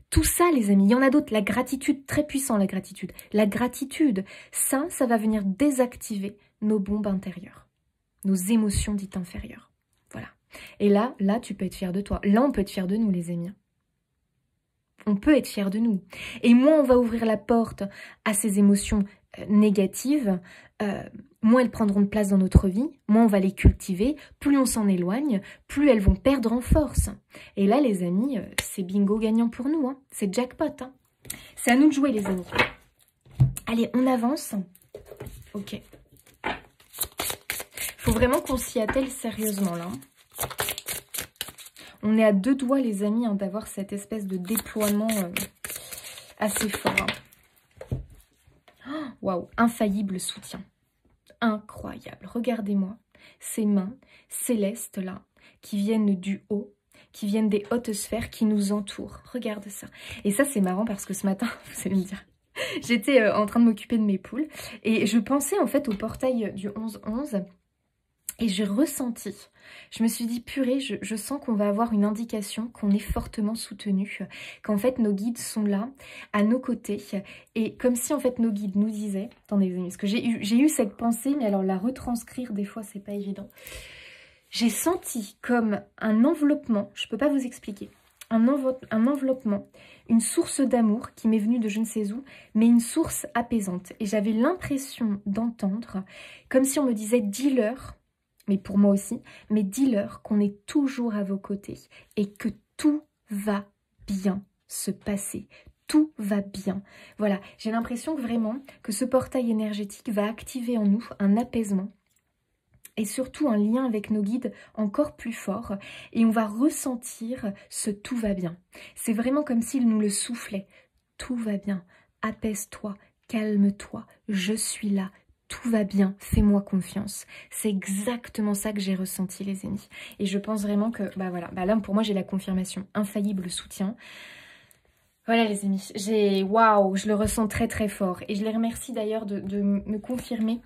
A: Tout ça, les amis, il y en a d'autres. La gratitude, très puissant, la gratitude. La gratitude, ça va venir désactiver nos bombes intérieures, nos émotions dites inférieures. Voilà. Et là, tu peux être fier de toi. Là, on peut être fier de nous, les amis. On peut être fier de nous. Et moins on va ouvrir la porte à ces émotions négatives, moins elles prendront de place dans notre vie, moins on va les cultiver, plus on s'en éloigne, plus elles vont perdre en force. Et là, les amis, c'est bingo gagnant pour nous, hein. C'est jackpot. Hein. C'est à nous de jouer, les amis. Allez, on avance. Ok. Faut vraiment qu'on s'y attelle sérieusement, là. On est à 2 doigts, les amis, hein, d'avoir cette espèce de déploiement assez fort. Hein. Waouh, infaillible soutien. Incroyable. Regardez-moi ces mains célestes, là, qui viennent du haut, qui viennent des hautes sphères, qui nous entourent. Regarde ça. Et ça, c'est marrant parce que ce matin, vous allez me dire, j'étais en train de m'occuper de mes poules et je pensais en fait au portail du 11-11 et j'ai ressenti... Je me suis dit, purée, je sens qu'on va avoir une indication qu'on est fortement soutenu, qu'en fait nos guides sont là, à nos côtés, et comme si en fait nos guides nous disaient, attendez les amis, parce que j'ai eu cette pensée, mais alors la retranscrire des fois c'est pas évident. J'ai senti comme un enveloppement, je peux pas vous expliquer, un enveloppement, une source d'amour qui m'est venue de je ne sais où, mais une source apaisante. Et j'avais l'impression d'entendre, comme si on me disait, dis-leur, mais pour moi aussi, mais dis-leur qu'on est toujours à vos côtés et que tout va bien se passer. Tout va bien. Voilà, j'ai l'impression vraiment que ce portail énergétique va activer en nous un apaisement et surtout un lien avec nos guides encore plus fort et on va ressentir ce tout va bien. C'est vraiment comme s'ils nous le soufflaient. Tout va bien, apaise-toi, calme-toi, je suis là. Tout va bien, fais-moi confiance. C'est exactement ça que j'ai ressenti, les amis. Et je pense vraiment que, bah voilà, bah là pour moi j'ai la confirmation, infaillible soutien. Voilà les amis, waouh, je le ressens très très fort. Et je les remercie d'ailleurs de me confirmer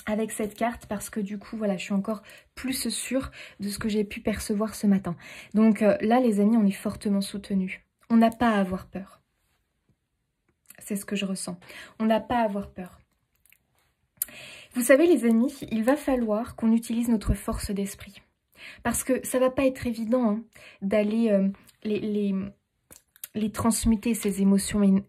A: avec cette carte parce que du coup, voilà, je suis encore plus sûre de ce que j'ai pu percevoir ce matin. Donc là les amis, on est fortement soutenus. On n'a pas à avoir peur. C'est ce que je ressens. On n'a pas à avoir peur. Vous savez les amis, il va falloir qu'on utilise notre force d'esprit. Parce que ça va pas être évident hein, d'aller les transmuter, ces émotions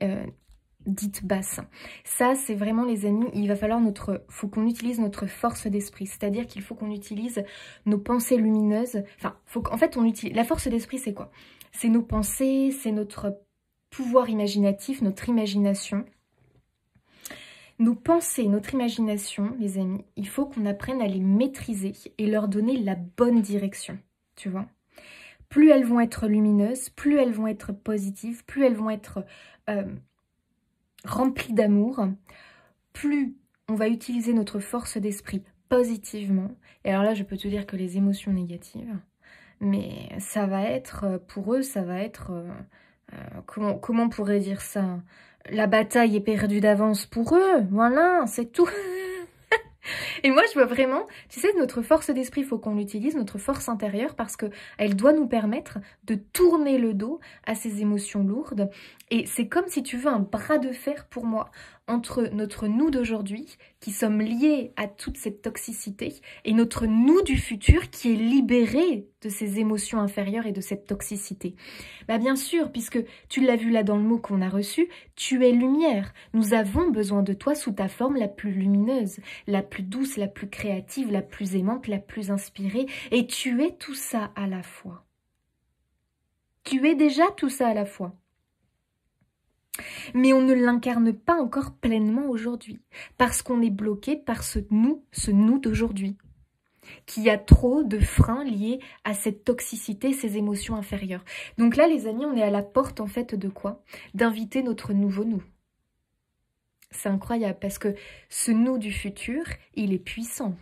A: dites basses. Ça, c'est vraiment les amis, il va falloir faut qu'on utilise notre force d'esprit. C'est-à-dire qu'il faut qu'on utilise nos pensées lumineuses. Enfin, en fait, la force d'esprit, c'est quoi? C'est nos pensées, c'est notre pouvoir imaginatif, notre imagination. Nos pensées, notre imagination, les amis, il faut qu'on apprenne à les maîtriser et leur donner la bonne direction, tu vois. Plus elles vont être lumineuses, plus elles vont être positives, plus elles vont être remplies d'amour, plus on va utiliser notre force d'esprit positivement. Et alors là, je peux te dire que les émotions négatives, mais ça va être, pour eux, ça va être, comment on pourrait dire ça ? La bataille est perdue d'avance pour eux, voilà, c'est tout. Et moi, je vois vraiment, tu sais, notre force d'esprit, il faut qu'on l'utilise, notre force intérieure, parce qu'elle doit nous permettre de tourner le dos à ces émotions lourdes. Et c'est comme si tu veux un bras de fer pour moi, entre notre nous d'aujourd'hui, qui sommes liés à toute cette toxicité, et notre nous du futur, qui est libéré de ces émotions inférieures et de cette toxicité. Bah bien sûr, puisque tu l'as vu là dans le mot qu'on a reçu, tu es lumière. Nous avons besoin de toi sous ta forme la plus lumineuse, la plus douce, la plus créative, la plus aimante, la plus inspirée. Et tu es tout ça à la fois. Tu es déjà tout ça à la fois. Mais on ne l'incarne pas encore pleinement aujourd'hui, parce qu'on est bloqué par ce nous d'aujourd'hui, qui a trop de freins liés à cette toxicité, ces émotions inférieures. Donc là, les amis, on est à la porte en fait de quoi? D'inviter notre nouveau nous. C'est incroyable, parce que ce nous du futur, il est puissant.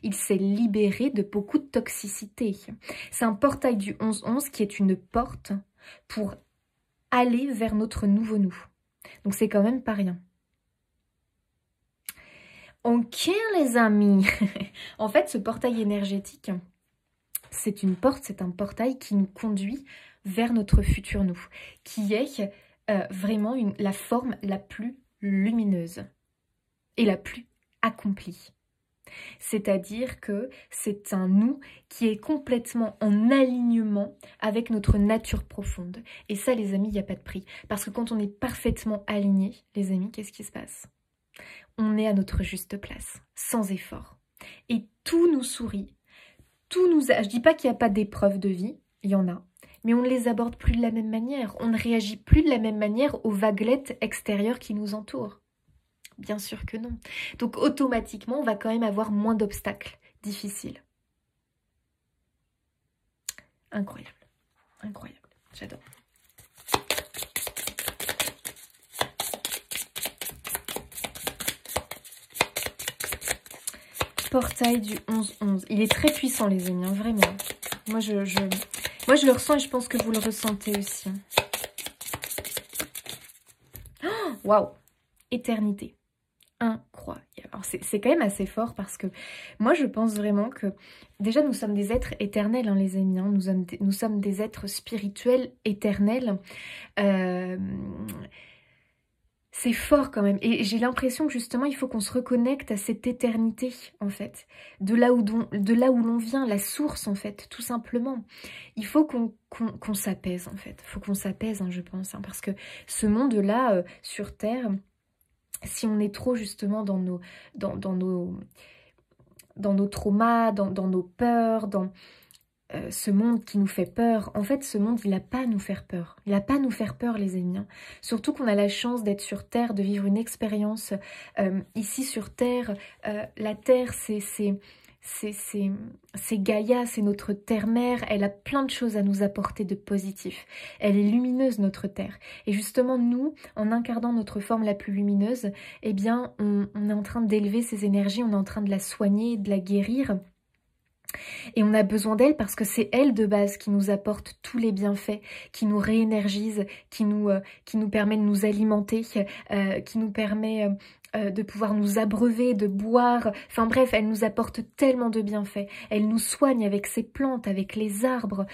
A: Il s'est libéré de beaucoup de toxicité. C'est un portail du 11-11 qui est une porte pour aller vers notre nouveau nous. Donc c'est quand même pas rien. Ok les amis. En fait, ce portail énergétique, c'est une porte, c'est un portail qui nous conduit vers notre futur nous, qui est vraiment la forme la plus lumineuse et la plus accomplie. C'est-à-dire que c'est un nous qui est complètement en alignement avec notre nature profonde. Et ça, les amis, il n'y a pas de prix. Parce que quand on est parfaitement aligné, les amis, qu'est-ce qui se passe? On est à notre juste place, sans effort. Et tout nous sourit, tout nous... Je dis pas qu'il n'y a pas d'épreuves de vie, il y en a. Mais on ne les aborde plus de la même manière. On ne réagit plus de la même manière aux vaguelettes extérieures qui nous entourent. Bien sûr que non. Donc automatiquement, on va quand même avoir moins d'obstacles difficiles. Incroyable. Incroyable. J'adore. Portail du 11-11. Il est très puissant, les amis, hein, vraiment. Moi, je le ressens et je pense que vous le ressentez aussi. Waouh! Éternité. Incroyable. Alors c'est quand même assez fort parce que moi je pense vraiment que déjà nous sommes des êtres éternels, hein, les amis, hein. Nous sommes des êtres spirituels éternels. C'est fort quand même et j'ai l'impression que justement il faut qu'on se reconnecte à cette éternité en fait, de là où l'on vient, la source en fait, tout simplement. Il faut qu'on s'apaise en fait, il faut qu'on s'apaise, hein, je pense, hein, parce que ce monde-là sur Terre, si on est trop justement dans nos traumas, dans nos peurs, dans ce monde qui nous fait peur, en fait ce monde il n'a pas à nous faire peur. Il n'a pas à nous faire peur les amis. Hein. Surtout qu'on a la chance d'être sur Terre, de vivre une expérience ici sur Terre. La Terre c'est Gaïa, c'est notre terre-mère, elle a plein de choses à nous apporter de positif. Elle est lumineuse, notre terre. Et justement, nous, en incarnant notre forme la plus lumineuse, eh bien, on est en train d'élever ces énergies, on est en train de la soigner, de la guérir. Et on a besoin d'elle parce que c'est elle de base qui nous apporte tous les bienfaits, qui nous réénergise, qui nous permet de nous alimenter, qui nous permet de pouvoir nous abreuver, de boire. Enfin bref, elle nous apporte tellement de bienfaits. Elle nous soigne avec ses plantes, avec les arbres.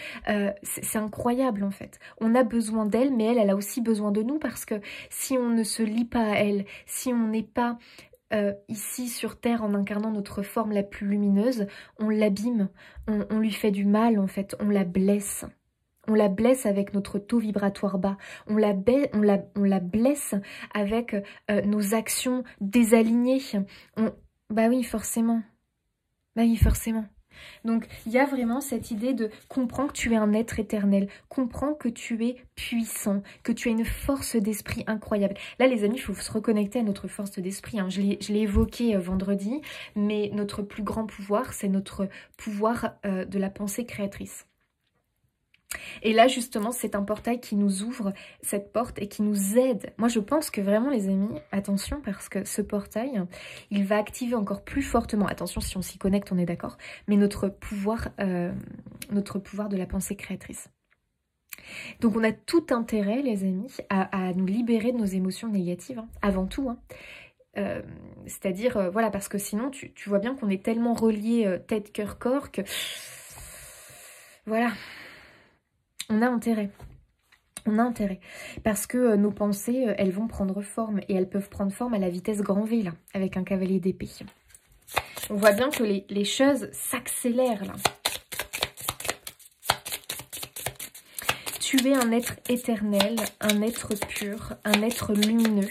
A: C'est incroyable en fait. On a besoin d'elle, mais elle a aussi besoin de nous parce que si on ne se lie pas à elle, si on n'est pas... ici sur Terre en incarnant notre forme la plus lumineuse, on l'abîme, on lui fait du mal en fait, on la blesse. On la blesse avec notre taux vibratoire bas, on la blesse avec nos actions désalignées. Bah oui, forcément. Bah oui, forcément. Donc, il y a vraiment cette idée de comprends que tu es un être éternel, comprends que tu es puissant, que tu as une force d'esprit incroyable. Là, les amis, il faut se reconnecter à notre force d'esprit. Hein. Je l'ai évoqué vendredi, mais notre plus grand pouvoir, c'est notre pouvoir de la pensée créatrice. Et là, justement, c'est un portail qui nous ouvre cette porte et qui nous aide. Moi, je pense que vraiment, les amis, attention, parce que ce portail, il va activer encore plus fortement, attention, si on s'y connecte, on est d'accord, mais notre pouvoir de la pensée créatrice. Donc, on a tout intérêt, les amis, à nous libérer de nos émotions négatives, hein, avant tout, hein. C'est-à-dire, voilà, parce que sinon, tu vois bien qu'on est tellement relié tête, cœur, corps que... Voilà... On a intérêt. On a intérêt. Parce que nos pensées, elles vont prendre forme. Et elles peuvent prendre forme à la vitesse grand V, là. Avec un cavalier d'épée. On voit bien que les choses s'accélèrent, là. Tu es un être éternel, un être pur, un être lumineux.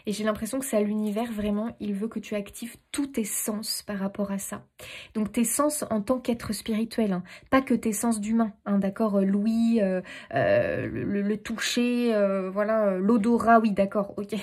A: Et j'ai l'impression que c'est à l'univers, vraiment, il veut que tu actives tous tes sens par rapport à ça. Donc tes sens en tant qu'être spirituel, hein. Pas que tes sens d'humain, hein, d'accord, l'ouïe, le toucher, voilà, l'odorat, oui, d'accord, ok.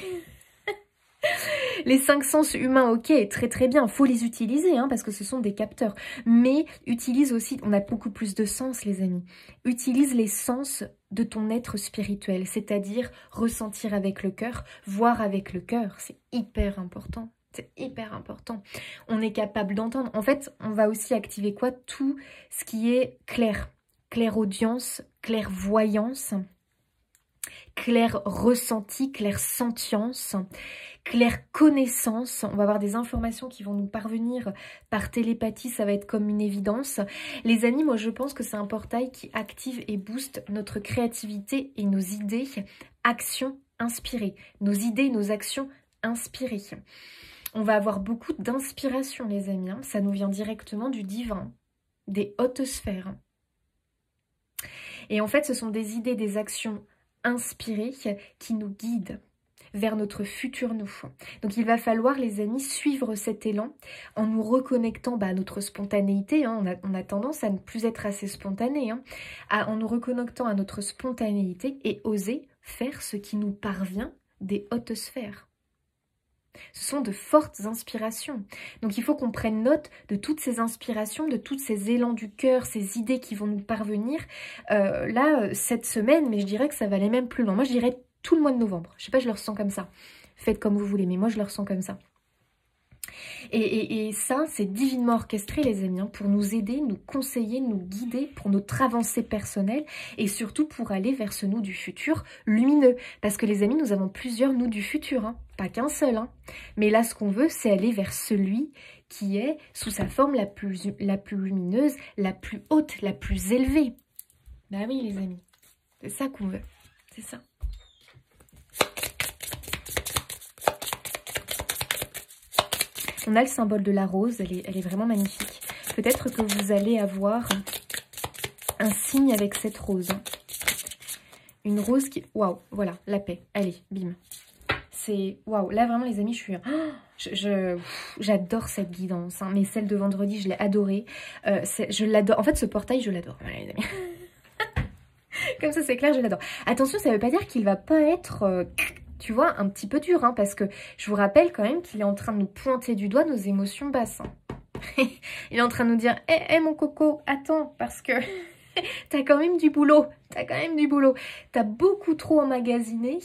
A: Les 5 sens humains, ok, très très bien, faut les utiliser, hein, parce que ce sont des capteurs. Mais utilise aussi, on a beaucoup plus de sens, les amis. Utilise les sens de ton être spirituel, c'est-à-dire ressentir avec le cœur, voir avec le cœur, c'est hyper important. C'est hyper important. On est capable d'entendre. En fait, on va aussi activer quoi? Tout ce qui est clair. Clairaudience, clairvoyance, clair ressenti, clair sentience, claire connaissance. On va avoir des informations qui vont nous parvenir par télépathie, ça va être comme une évidence. Les amis, moi je pense que c'est un portail qui active et booste notre créativité et nos idées, actions inspirées. Nos idées, nos actions inspirées. On va avoir beaucoup d'inspiration, les amis. Hein. Ça nous vient directement du divin, des hautes sphères. Et en fait, ce sont des idées, des actions inspirées qui nous guident vers notre futur nous. Donc il va falloir, les amis, suivre cet élan en nous reconnectant à notre spontanéité. Hein. On a tendance à ne plus être assez spontané. Hein. En nous reconnectant à notre spontanéité et oser faire ce qui nous parvient des hautes sphères. Ce sont de fortes inspirations. Donc il faut qu'on prenne note de toutes ces inspirations, de tous ces élans du cœur, ces idées qui vont nous parvenir. Là, cette semaine, mais je dirais que ça va aller même plus loin. Moi, je dirais tout le mois de novembre. Je sais pas, je le ressens comme ça. Faites comme vous voulez, mais moi, je le ressens comme ça. Et ça, c'est divinement orchestré, les amis, hein, pour nous aider, nous conseiller, nous guider pour notre avancée personnelle et surtout pour aller vers ce nous du futur lumineux. Parce que les amis, nous avons plusieurs nous du futur, hein, pas qu'un seul. Hein. Mais là, ce qu'on veut, c'est aller vers celui qui est sous sa forme la plus lumineuse, la plus haute, la plus élevée. Bah oui, les amis, c'est ça qu'on veut, c'est ça. On a le symbole de la rose, elle est vraiment magnifique. Peut-être que vous allez avoir un signe avec cette rose. Une rose qui... Waouh, voilà, la paix. Allez, bim. C'est... Waouh, là vraiment les amis, j'adore cette guidance. Hein. Mais celle de vendredi, je l'ai adorée. Je l'adore. En fait, ce portail, je l'adore. Voilà, les amis. Comme ça, c'est clair, je l'adore. Attention, ça ne veut pas dire qu'il va pas être... tu vois, un petit peu dur, hein, parce que je vous rappelle quand même qu'il est en train de nous pointer du doigt nos émotions basses. Hein. Il est en train de nous dire, hé, mon coco, attends, parce que t'as quand même du boulot, t'as beaucoup trop emmagasiné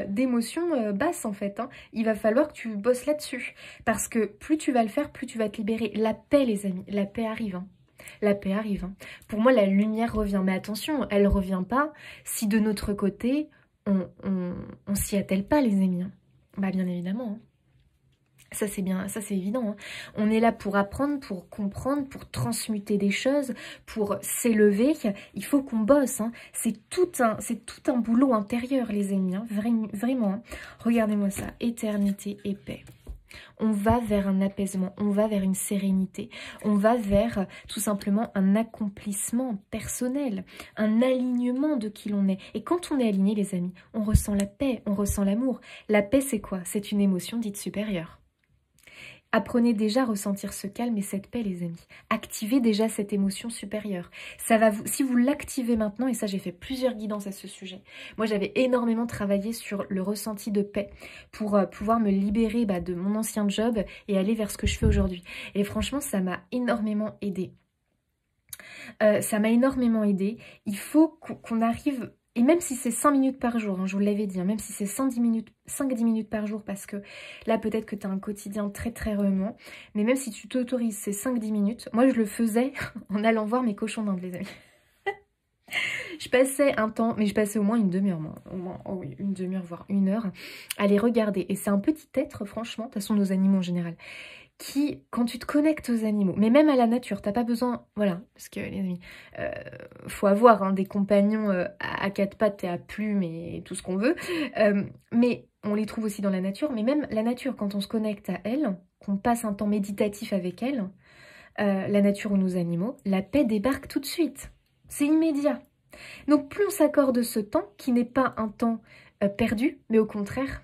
A: d'émotions basses, en fait. Hein. Il va falloir que tu bosses là-dessus, parce que plus tu vas le faire, plus tu vas te libérer. La paix, les amis, la paix arrive, hein. La paix arrive. Hein. Pour moi, la lumière revient, mais attention, elle revient pas si de notre côté... on s'y attelle pas, les amis. Hein. Bah bien évidemment. Hein. Ça c'est bien, ça c'est évident. Hein. On est là pour apprendre, pour comprendre, pour transmuter des choses, pour s'élever. Il faut qu'on bosse. Hein. C'est tout un boulot intérieur, les amis. Hein. Vraiment. Hein. Regardez-moi ça. Éternité et paix. On va vers un apaisement, on va vers une sérénité, on va vers tout simplement un accomplissement personnel, un alignement de qui l'on est. Et quand on est aligné, les amis, on ressent la paix, on ressent l'amour. La paix, c'est quoi? C'est une émotion dite supérieure. Apprenez déjà à ressentir ce calme et cette paix, les amis. Activez déjà cette émotion supérieure. Ça va si vous l'activez maintenant, et ça j'ai fait plusieurs guidances à ce sujet. Moi j'avais énormément travaillé sur le ressenti de paix pour pouvoir me libérer de mon ancien job et aller vers ce que je fais aujourd'hui. Et franchement, ça m'a énormément aidé. Il faut qu'on arrive... Et même si c'est 5 minutes par jour, hein, je vous l'avais dit, hein, même si c'est 5-10 minutes par jour, parce que là peut-être que tu as un quotidien très très remuant, mais même si tu t'autorises ces 5-10 minutes, moi je le faisais en allant voir mes cochons d'Inde, les amis. Je passais un temps, mais je passais au moins une demi-heure, oh oui, une demi-heure, voire 1 heure, à les regarder. Et c'est un petit être, franchement, de toute façon nos animaux en général, qui, quand tu te connectes aux animaux, mais même à la nature, t'as pas besoin, voilà, parce que les amis, faut avoir hein, des compagnons à 4 pattes et à plumes et tout ce qu'on veut, mais on les trouve aussi dans la nature, mais même la nature, quand on se connecte à elle, qu'on passe un temps méditatif avec elle, la nature ou nos animaux, la paix débarque tout de suite, c'est immédiat. Donc plus on s'accorde ce temps, qui n'est pas un temps perdu, mais au contraire,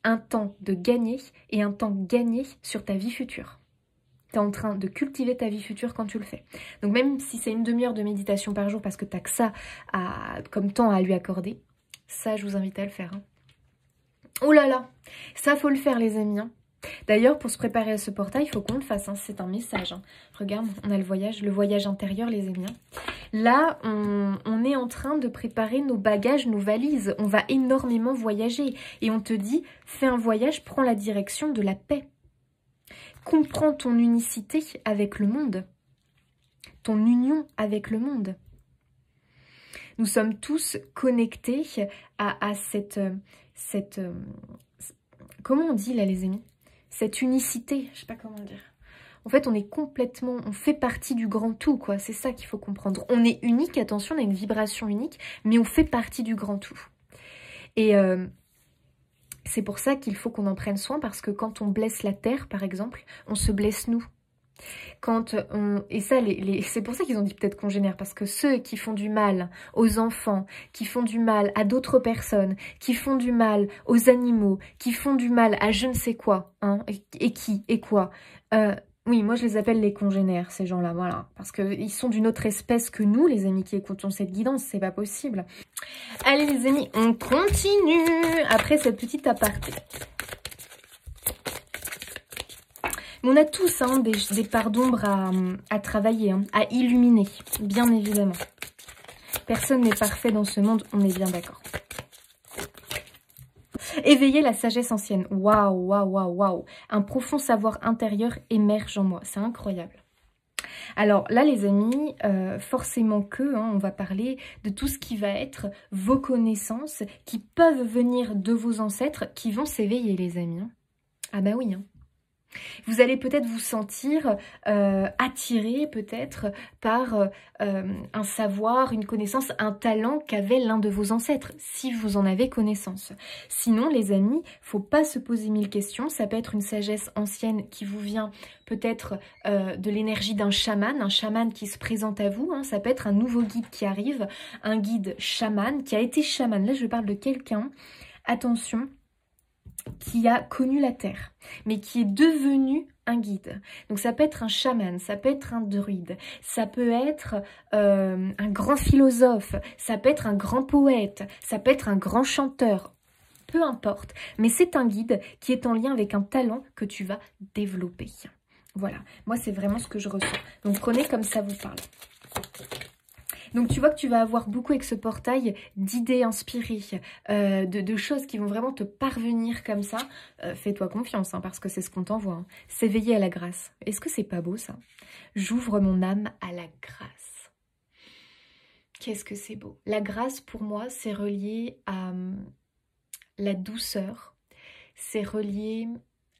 A: un temps de gagner et un temps gagné sur ta vie future. Tu es en train de cultiver ta vie future quand tu le fais. Donc même si c'est une demi-heure de méditation par jour parce que tu n'as que ça comme temps à lui accorder, ça je vous invite à le faire. Hein. Oh là là, ça faut le faire les amis. Hein. D'ailleurs pour se préparer à ce portail, il faut qu'on le fasse. Hein. C'est un message. Hein. Regarde, on a le voyage intérieur les amis. Hein. Là, on est en train de préparer nos bagages, nos valises. On va énormément voyager. Et on te dit, fais un voyage, prends la direction de la paix. Comprends ton unicité avec le monde. Ton union avec le monde. Nous sommes tous connectés à cette comment on dit là les amis? Cette unicité, je sais pas comment dire. En fait, on est complètement, on fait partie du grand tout, quoi. C'est ça qu'il faut comprendre. On est unique, attention, on a une vibration unique, mais on fait partie du grand tout. Et c'est pour ça qu'il faut qu'on en prenne soin, parce que quand on blesse la terre, par exemple, on se blesse nous. Et ça, c'est pour ça qu'ils ont dit peut-être congénère, parce que ceux qui font du mal aux enfants, qui font du mal à d'autres personnes, qui font du mal aux animaux, qui font du mal à je ne sais quoi, hein, et quoi, oui, moi je les appelle les congénères, ces gens-là, voilà, parce qu'ils sont d'une autre espèce que nous, les amis qui écoutons cette guidance, c'est pas possible. Allez les amis, on continue après cette petite aparté. On a tous hein, des parts d'ombre à travailler, hein, à illuminer, bien évidemment. Personne n'est parfait dans ce monde, on est bien d'accord. Éveiller la sagesse ancienne. Waouh, waouh, waouh, waouh. Un profond savoir intérieur émerge en moi. C'est incroyable. Alors là, les amis, forcément que, hein, on va parler de tout ce qui va être vos connaissances qui peuvent venir de vos ancêtres qui vont s'éveiller, les amis. Hein. Ah bah oui, hein. Vous allez peut-être vous sentir attiré peut-être par un savoir, une connaissance, un talent qu'avait l'un de vos ancêtres, si vous en avez connaissance. Sinon, les amis, faut pas se poser mille questions. Ça peut être une sagesse ancienne qui vous vient peut-être de l'énergie d'un chaman qui se présente à vous. Hein. Ça peut être un nouveau guide qui arrive, un guide chaman qui a été chaman. Là, je parle de quelqu'un, attention, qui a connu la terre, mais qui est devenu un guide. Donc ça peut être un chaman, ça peut être un druide, ça peut être un grand philosophe, ça peut être un grand poète, ça peut être un grand chanteur, peu importe. Mais c'est un guide qui est en lien avec un talent que tu vas développer. Voilà, moi c'est vraiment ce que je ressens. Donc prenez comme ça vous parle. Donc tu vois que tu vas avoir beaucoup avec ce portail d'idées inspirées, de choses qui vont vraiment te parvenir comme ça. Fais-toi confiance, hein, parce que c'est ce qu'on t'envoie. Hein. S'éveiller à la grâce. Est-ce que c'est pas beau ça? J'ouvre mon âme à la grâce. Qu'est-ce que c'est beau? La grâce pour moi c'est relié à la douceur. C'est relié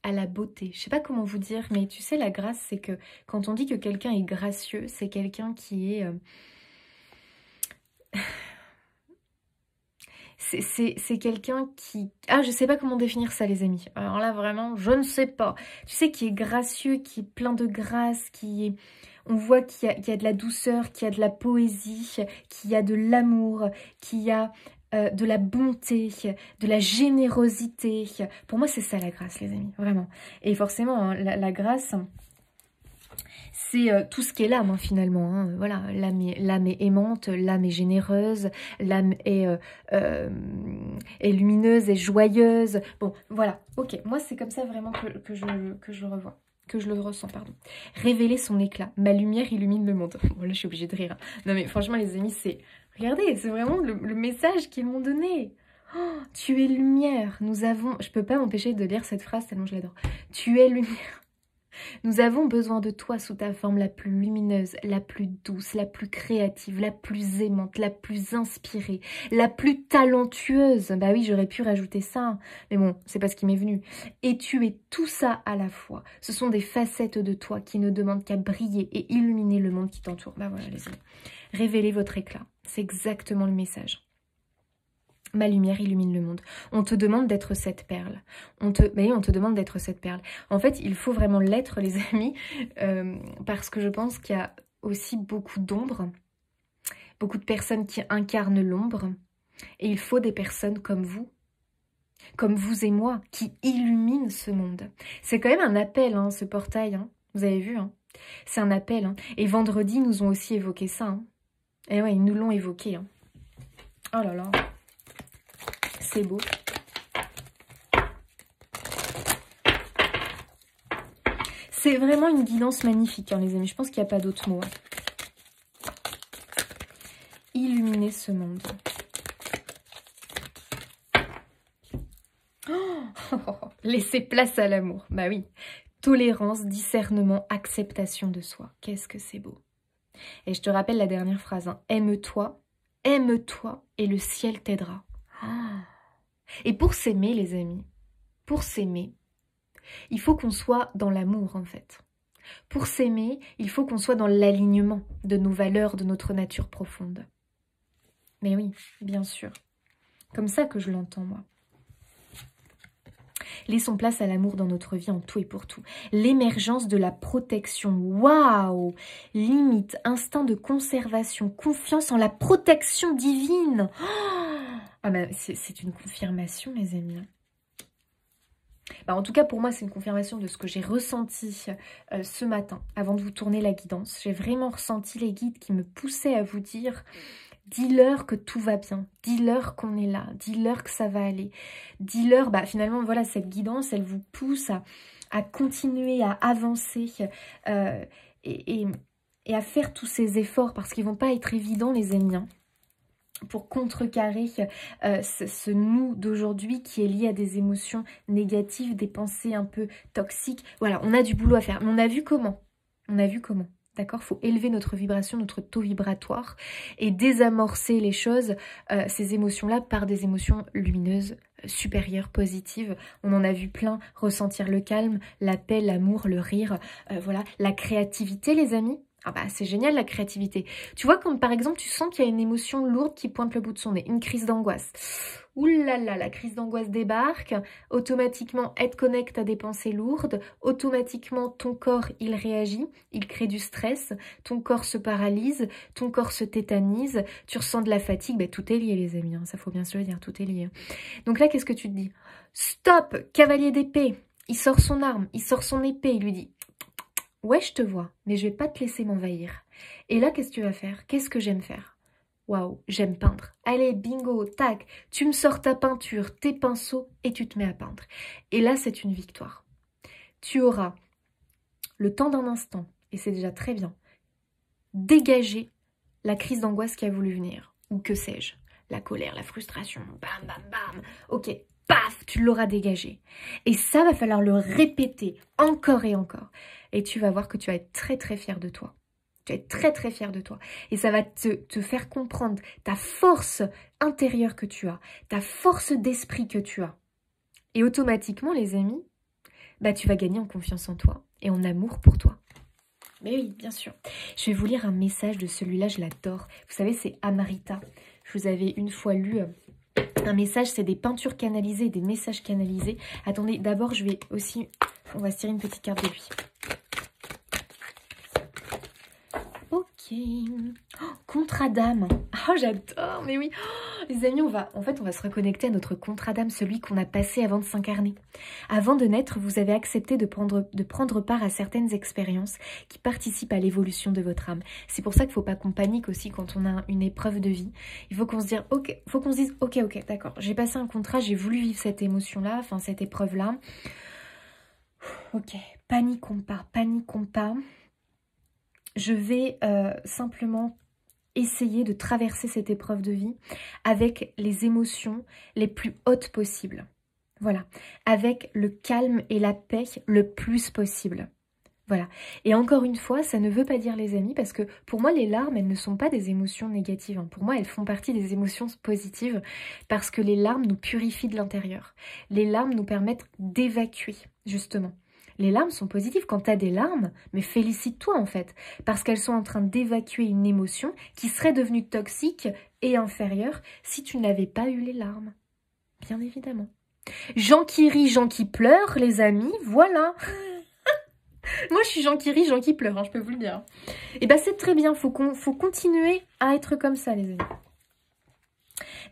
A: à la beauté. Je sais pas comment vous dire, mais tu sais la grâce c'est que quand on dit que quelqu'un est gracieux, c'est quelqu'un qui est... C'est quelqu'un qui... Ah, je sais pas comment définir ça, les amis. Alors là, vraiment, je ne sais pas. Tu sais, qui est gracieux, qui est plein de grâce, qui est... On voit qu'il y a de la douceur, qu'il y a de la poésie, qu'il y a de l'amour, qu'il y a de la bonté, de la générosité. Pour moi, c'est ça, la grâce, les amis. Vraiment. Et forcément, hein, la grâce... C'est tout ce qu'est l'âme, hein, finalement. Hein. Voilà, l'âme est aimante, l'âme est généreuse, l'âme est lumineuse et joyeuse. Bon, voilà, ok. Moi, c'est comme ça vraiment que je le revois, que je le ressens, pardon. Révéler son éclat. Ma lumière illumine le monde. Bon, là, je suis obligée de rire. Hein. Non, mais franchement, les amis, c'est... Regardez, c'est vraiment le message qu'ils m'ont donné. Oh, tu es lumière. Nous avons... Je peux pas m'empêcher de lire cette phrase tellement je l'adore. Tu es lumière. Nous avons besoin de toi sous ta forme la plus lumineuse, la plus douce, la plus créative, la plus aimante, la plus inspirée, la plus talentueuse. Bah oui, j'aurais pu rajouter ça, mais bon, c'est pas ce qui m'est venu. Et tu es tout ça à la fois. Ce sont des facettes de toi qui ne demandent qu'à briller et illuminer le monde qui t'entoure. Bah voilà, les amis. Révélez votre éclat. C'est exactement le message. Ma lumière illumine le monde. On te demande d'être cette perle. On te demande d'être cette perle. En fait, il faut vraiment l'être, les amis, parce que je pense qu'il y a aussi beaucoup d'ombre, beaucoup de personnes qui incarnent l'ombre, et il faut des personnes comme vous et moi, qui illuminent ce monde. C'est quand même un appel, hein, ce portail, hein. Vous avez vu, hein. C'est un appel. Hein. Et vendredi, nous ont aussi évoqué ça. Hein. Et ouais, ils nous l'ont évoqué. Hein. Oh là là. C'est beau. C'est vraiment une guidance magnifique, hein, les amis. Je pense qu'il n'y a pas d'autre mot. Hein. Illuminer ce monde. Oh, laisser place à l'amour. Bah oui. Tolérance, discernement, acceptation de soi. Qu'est-ce que c'est beau. Et je te rappelle la dernière phrase. Hein. Aime-toi et le ciel t'aidera. Oh. Et pour s'aimer, les amis, pour s'aimer, il faut qu'on soit dans l'amour en fait. Pour s'aimer, il faut qu'on soit dans l'alignement de nos valeurs, de notre nature profonde. Mais oui, bien sûr. Comme ça que je l'entends moi. Laissons place à l'amour dans notre vie en tout et pour tout. L'émergence de la protection. Waouh! Limite, instinct de conservation, confiance en la protection divine. Ah ben, c'est une confirmation, mes amis. Bah, en tout cas, pour moi, c'est une confirmation de ce que j'ai ressenti ce matin, avant de vous tourner la guidance. J'ai vraiment ressenti les guides qui me poussaient à vous dire... Dis-leur que tout va bien, dis-leur qu'on est là, dis-leur que ça va aller, dis-leur, bah finalement voilà, cette guidance, elle vous pousse à continuer, à avancer et à faire tous ces efforts parce qu'ils vont pas être évidents les amis, hein, pour contrecarrer ce nous d'aujourd'hui qui est lié à des émotions négatives, des pensées un peu toxiques. Voilà, on a du boulot à faire, mais on a vu comment, D'accord, il faut élever notre vibration, notre taux vibratoire et désamorcer les choses, ces émotions-là, par des émotions lumineuses, supérieures, positives. On en a vu plein, ressentir le calme, la paix, l'amour, le rire, voilà. La créativité, les amis. Ah bah c'est génial la créativité. Tu vois, comme par exemple, tu sens qu'il y a une émotion lourde qui pointe le bout de son nez, une crise d'angoisse. Ouh là là, la crise d'angoisse débarque, automatiquement elle te connecte à des pensées lourdes, automatiquement ton corps il réagit, il crée du stress, ton corps se paralyse, ton corps se tétanise, tu ressens de la fatigue, ben, tout est lié les amis, hein, ça faut bien se le dire, tout est lié. Donc là qu'est-ce que tu te dis? Stop, cavalier d'épée, il sort son arme, il sort son épée, il lui dit... Ouais, je te vois, mais je vais pas te laisser m'envahir. Et là, qu'est-ce que tu vas faire? Qu'est-ce que j'aime faire? Waouh, j'aime peindre. Allez, bingo, tac, tu me sors ta peinture, tes pinceaux et tu te mets à peindre. Et là, c'est une victoire. Tu auras le temps d'un instant, et c'est déjà très bien, dégager la crise d'angoisse qui a voulu venir. Ou que sais-je? La colère, la frustration, bam, bam, bam. Ok, paf, tu l'auras dégagé. Et ça, va falloir le répéter encore et encore. Et tu vas voir que tu vas être très très fier de toi. Tu vas être très très fier de toi. Et ça va te faire comprendre ta force intérieure que tu as, ta force d'esprit que tu as. Et automatiquement, les amis, bah, tu vas gagner en confiance en toi et en amour pour toi. Mais oui, bien sûr. Je vais vous lire un message de celui-là, je l'adore. Vous savez, c'est Amarita. Je vous avais une fois lu... un message, c'est des peintures canalisées, des messages canalisés. Attendez, d'abord, je vais aussi... On va se tirer une petite carte de lui. Ok. Oh, contrat d'âme. Oh, j'adore, mais oui. Oh, les amis, on va se reconnecter à notre contrat d'âme, celui qu'on a passé avant de s'incarner. Avant de naître, vous avez accepté de prendre part à certaines expériences qui participent à l'évolution de votre âme. C'est pour ça qu'il ne faut pas qu'on panique aussi quand on a une épreuve de vie. Il faut qu'on se dise, ok, d'accord, j'ai passé un contrat, j'ai voulu vivre cette émotion-là, enfin cette épreuve-là. Ok, paniquons pas. Je vais simplement essayer de traverser cette épreuve de vie avec les émotions les plus hautes possibles. Voilà, avec le calme et la paix le plus possible. Voilà. Et encore une fois, ça ne veut pas dire les amis, parce que pour moi, les larmes, elles ne sont pas des émotions négatives. Hein. Pour moi, elles font partie des émotions positives, parce que les larmes nous purifient de l'intérieur. Les larmes nous permettent d'évacuer, justement. Les larmes sont positives. Quand tu as des larmes, mais félicite-toi en fait, parce qu'elles sont en train d'évacuer une émotion qui serait devenue toxique et inférieure si tu n'avais pas eu les larmes. Bien évidemment. Gens qui rient, gens qui pleurent, les amis, voilà. Moi, je suis gens qui rient, gens qui pleurent, hein, je peux vous le dire. Et bien, c'est très bien, faut continuer à être comme ça, les amis.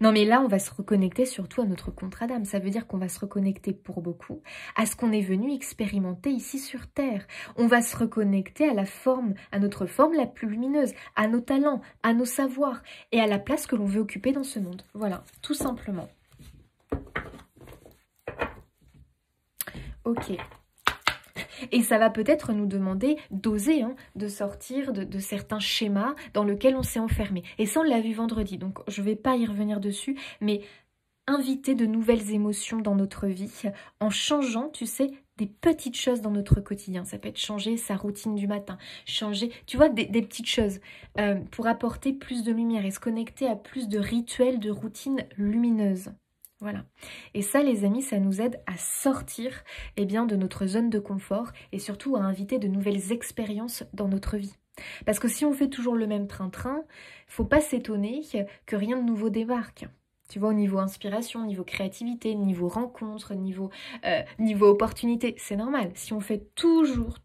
A: Non, mais là, on va se reconnecter surtout à notre contrat d'âme. Ça veut dire qu'on va se reconnecter pour beaucoup à ce qu'on est venu expérimenter ici sur Terre. On va se reconnecter à notre forme la plus lumineuse, à nos talents, à nos savoirs et à la place que l'on veut occuper dans ce monde. Voilà, tout simplement. Ok. Et ça va peut-être nous demander d'oser, hein, de sortir de certains schémas dans lesquels on s'est enfermé. Et ça, on l'a vu vendredi, donc je ne vais pas y revenir dessus, mais inviter de nouvelles émotions dans notre vie en changeant, tu sais, des petites choses dans notre quotidien. Ça peut être changer sa routine du matin, changer, tu vois, des petites choses pour apporter plus de lumière et se connecter à plus de rituels, de routines lumineuses. Voilà. Et ça, les amis, ça nous aide à sortir eh bien, de notre zone de confort et surtout à inviter de nouvelles expériences dans notre vie. Parce que si on fait toujours le même train-train, faut pas s'étonner que rien de nouveau débarque. Tu vois, au niveau inspiration, niveau créativité, niveau rencontre, niveau opportunité, c'est normal. Si on fait toujours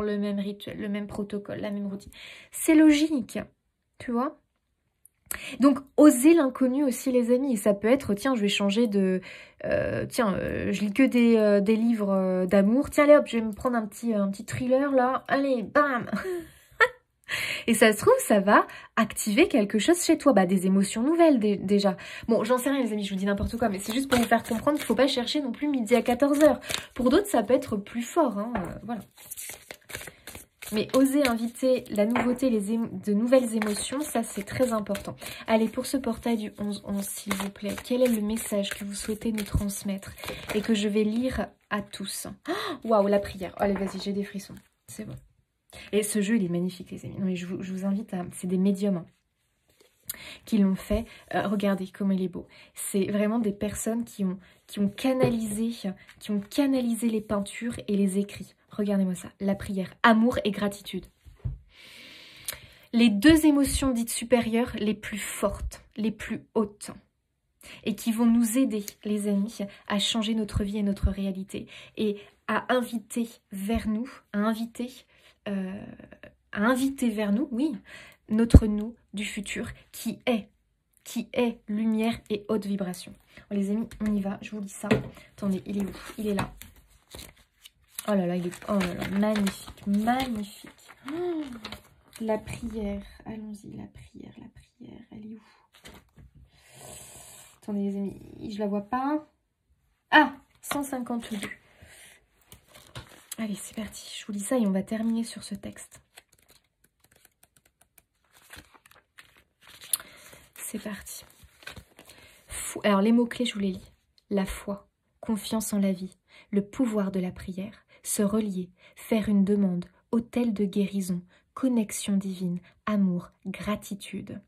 A: le même rituel, le même protocole, la même routine, c'est logique, tu vois. Donc, oser l'inconnu aussi, les amis. Et ça peut être, tiens, je vais changer de... je lis que des livres d'amour. Tiens, allez hop, je vais me prendre un petit thriller, là. Allez, bam. Et ça se trouve, ça va activer quelque chose chez toi. Bah, des émotions nouvelles, déjà. Bon, j'en sais rien, les amis, je vous dis n'importe quoi. Mais c'est juste pour vous faire comprendre qu'il ne faut pas chercher non plus midi à 14 h. Pour d'autres, ça peut être plus fort, hein. Voilà. Mais oser inviter la nouveauté, de nouvelles émotions, ça c'est très important. Allez, pour ce portail du 11-11, s'il vous plaît, quel est le message que vous souhaitez nous transmettre et que je vais lire à tous? Waouh, la prière. Allez, vas-y, j'ai des frissons. C'est bon. Et ce jeu, il est magnifique, les amis. Non, mais je vous invite à... C'est des médiums qui l'ont fait. Regardez comment il est beau. C'est vraiment des personnes qui ont canalisé les peintures et les écrits. Regardez-moi ça, la prière, amour et gratitude. Les deux émotions dites supérieures les plus fortes, les plus hautes. Et qui vont nous aider, les amis, à changer notre vie et notre réalité. Et à inviter vers nous, vers nous, oui, notre nous du futur qui est lumière et haute vibration. Bon, les amis, on y va, je vous lis ça. Attendez, il est où? Il est là. Oh là là, oh là là, magnifique, magnifique. Oh, la prière, allons-y, la prière, elle est où? Attendez les amis, je la vois pas. Ah, 152. Allez, c'est parti, je vous lis ça et on va terminer sur ce texte. C'est parti. Alors, les mots-clés, je vous les lis. La foi, confiance en la vie, le pouvoir de la prière, se relier, faire une demande, autel de guérison, connexion divine, amour, gratitude.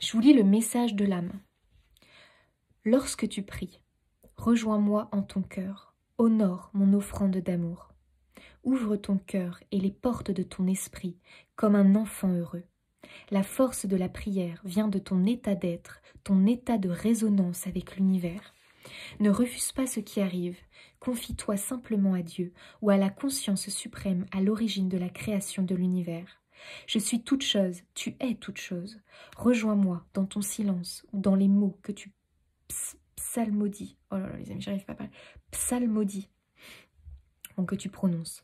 A: Je vous lis le message de l'âme. Lorsque tu pries, rejoins-moi en ton cœur, honore mon offrande d'amour. Ouvre ton cœur et les portes de ton esprit comme un enfant heureux. La force de la prière vient de ton état d'être, ton état de résonance avec l'univers. Ne refuse pas ce qui arrive, confie-toi simplement à Dieu ou à la conscience suprême à l'origine de la création de l'univers. Je suis toute chose, tu es toute chose. Rejoins-moi dans ton silence ou dans les mots que tu psalmodies. Oh là là les amis, j'arrive pas à parler. Psalmodies, donc que tu prononces.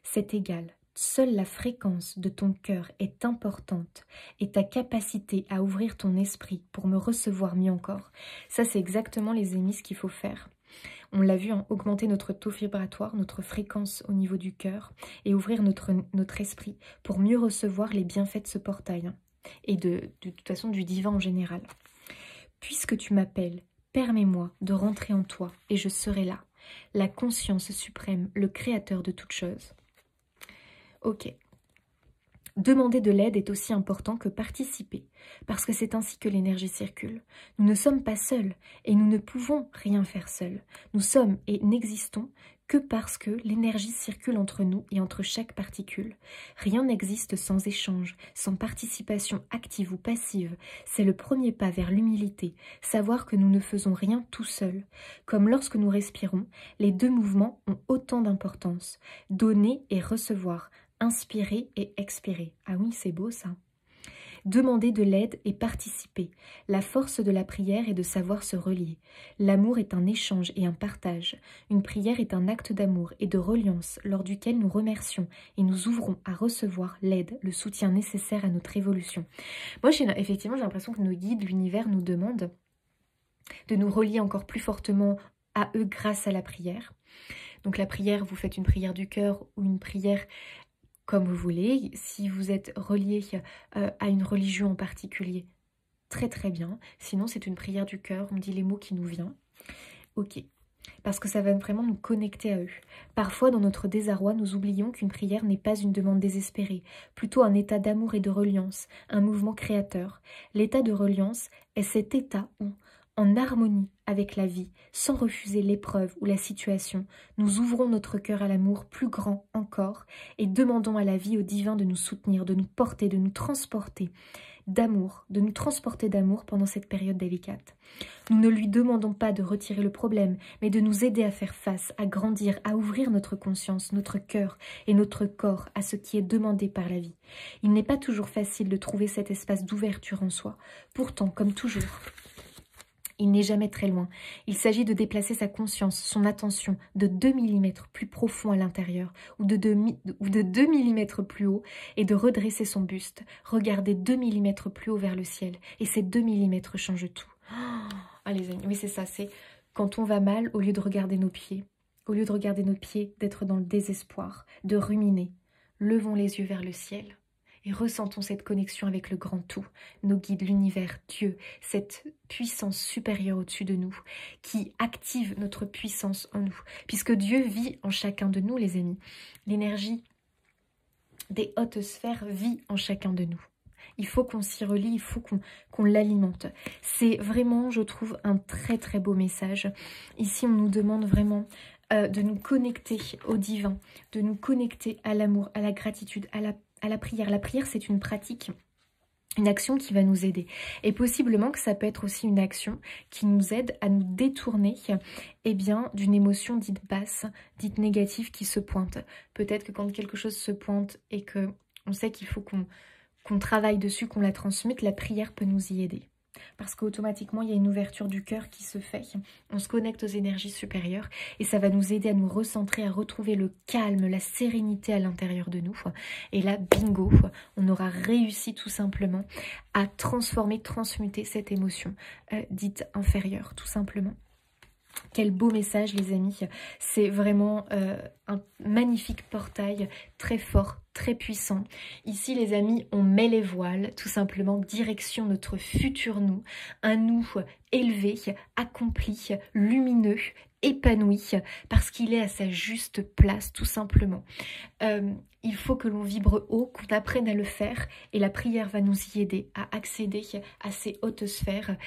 A: C'est égal. Seule la fréquence de ton cœur est importante et ta capacité à ouvrir ton esprit pour me recevoir mieux encore. Ça, c'est exactement les amis ce qu'il faut faire. On l'a vu, hein, augmenter notre taux vibratoire, notre fréquence au niveau du cœur et ouvrir notre esprit pour mieux recevoir les bienfaits de ce portail hein, et de toute façon du divin en général. Puisque tu m'appelles, permets-moi de rentrer en toi et je serai là, la conscience suprême, le créateur de toutes choses. Ok. Demander de l'aide est aussi important que participer, parce que c'est ainsi que l'énergie circule. Nous ne sommes pas seuls, et nous ne pouvons rien faire seuls. Nous sommes et n'existons que parce que l'énergie circule entre nous et entre chaque particule. Rien n'existe sans échange, sans participation active ou passive. C'est le premier pas vers l'humilité, savoir que nous ne faisons rien tout seuls. Comme lorsque nous respirons, les deux mouvements ont autant d'importance. Donner et recevoir. Inspirer et expirer. Ah oui, c'est beau ça. Demander de l'aide et participer. La force de la prière est de savoir se relier. L'amour est un échange et un partage. Une prière est un acte d'amour et de reliance lors duquel nous remercions et nous ouvrons à recevoir l'aide, le soutien nécessaire à notre évolution. Moi, effectivement, j'ai l'impression que nos guides, l'univers, nous demandent de nous relier encore plus fortement à eux grâce à la prière. Donc la prière, vous faites une prière du cœur ou une prière comme vous voulez. Si vous êtes relié à une religion en particulier, très très bien. Sinon, c'est une prière du cœur, on dit les mots qui nous viennent. Ok, parce que ça va vraiment nous connecter à eux. Parfois, dans notre désarroi, nous oublions qu'une prière n'est pas une demande désespérée, plutôt un état d'amour et de reliance, un mouvement créateur. L'état de reliance est cet état où, en harmonie avec la vie, sans refuser l'épreuve ou la situation. Nous ouvrons notre cœur à l'amour plus grand encore et demandons à la vie, au divin de nous soutenir, de nous porter, de nous transporter d'amour, de nous transporter d'amour pendant cette période délicate. Nous ne lui demandons pas de retirer le problème, mais de nous aider à faire face, à grandir, à ouvrir notre conscience, notre cœur et notre corps à ce qui est demandé par la vie. Il n'est pas toujours facile de trouver cet espace d'ouverture en soi. Pourtant, comme toujours, il n'est jamais très loin. Il s'agit de déplacer sa conscience, son attention de 2 mm plus profond à l'intérieur ou de 2 mm plus haut et de redresser son buste. Regarder 2 mm plus haut vers le ciel et ces 2 mm changent tout. Ah les amis, oui c'est ça, c'est quand on va mal, au lieu de regarder nos pieds, d'être dans le désespoir, de ruminer, levons les yeux vers le ciel. Et ressentons cette connexion avec le grand tout, nos guides, l'univers, Dieu, cette puissance supérieure au-dessus de nous, qui active notre puissance en nous. Puisque Dieu vit en chacun de nous, les amis. L'énergie des hautes sphères vit en chacun de nous. Il faut qu'on s'y relie, il faut qu'on l'alimente. C'est vraiment, je trouve, un très très beau message. Ici, on nous demande vraiment de nous connecter au divin, de nous connecter à l'amour, à la gratitude, à la prière. La prière, c'est une pratique, une action qui va nous aider. Et possiblement que ça peut être aussi une action qui nous aide à nous détourner d'une émotion dite basse, dite négative qui se pointe. Peut-être que quand quelque chose se pointe et qu'on sait qu'il faut qu'on travaille dessus, qu'on la transmette, la prière peut nous y aider. Parce qu'automatiquement, il y a une ouverture du cœur qui se fait. On se connecte aux énergies supérieures et ça va nous aider à nous recentrer, à retrouver le calme, la sérénité à l'intérieur de nous. Et là, bingo, on aura réussi tout simplement à transformer, transmuter cette émotion dite inférieure, tout simplement. Quel beau message les amis, c'est vraiment un magnifique portail, très fort, très puissant. Ici les amis, on met les voiles, tout simplement, direction notre futur nous, un nous élevé, accompli, lumineux, épanoui, parce qu'il est à sa juste place, tout simplement. Il faut que l'on vibre haut, qu'on apprenne à le faire, et la prière va nous y aider à accéder à ces hautes sphères.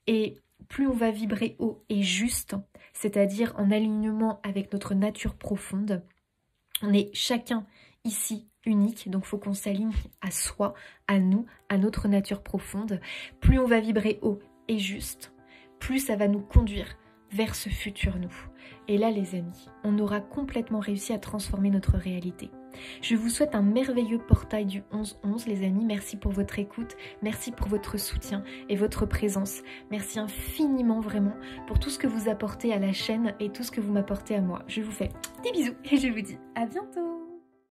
A: Et plus on va vibrer haut et juste, c'est-à-dire en alignement avec notre nature profonde, on est chacun ici unique, donc il faut qu'on s'aligne à soi, à nous, à notre nature profonde. Plus on va vibrer haut et juste, plus ça va nous conduire vers ce futur nous. Et là les amis, on aura complètement réussi à transformer notre réalité. Je vous souhaite un merveilleux portail du 11-11 les amis, merci pour votre écoute, merci pour votre soutien et votre présence. Merci infiniment vraiment pour tout ce que vous apportez à la chaîne et tout ce que vous m'apportez à moi. Je vous fais des bisous et je vous dis à bientôt.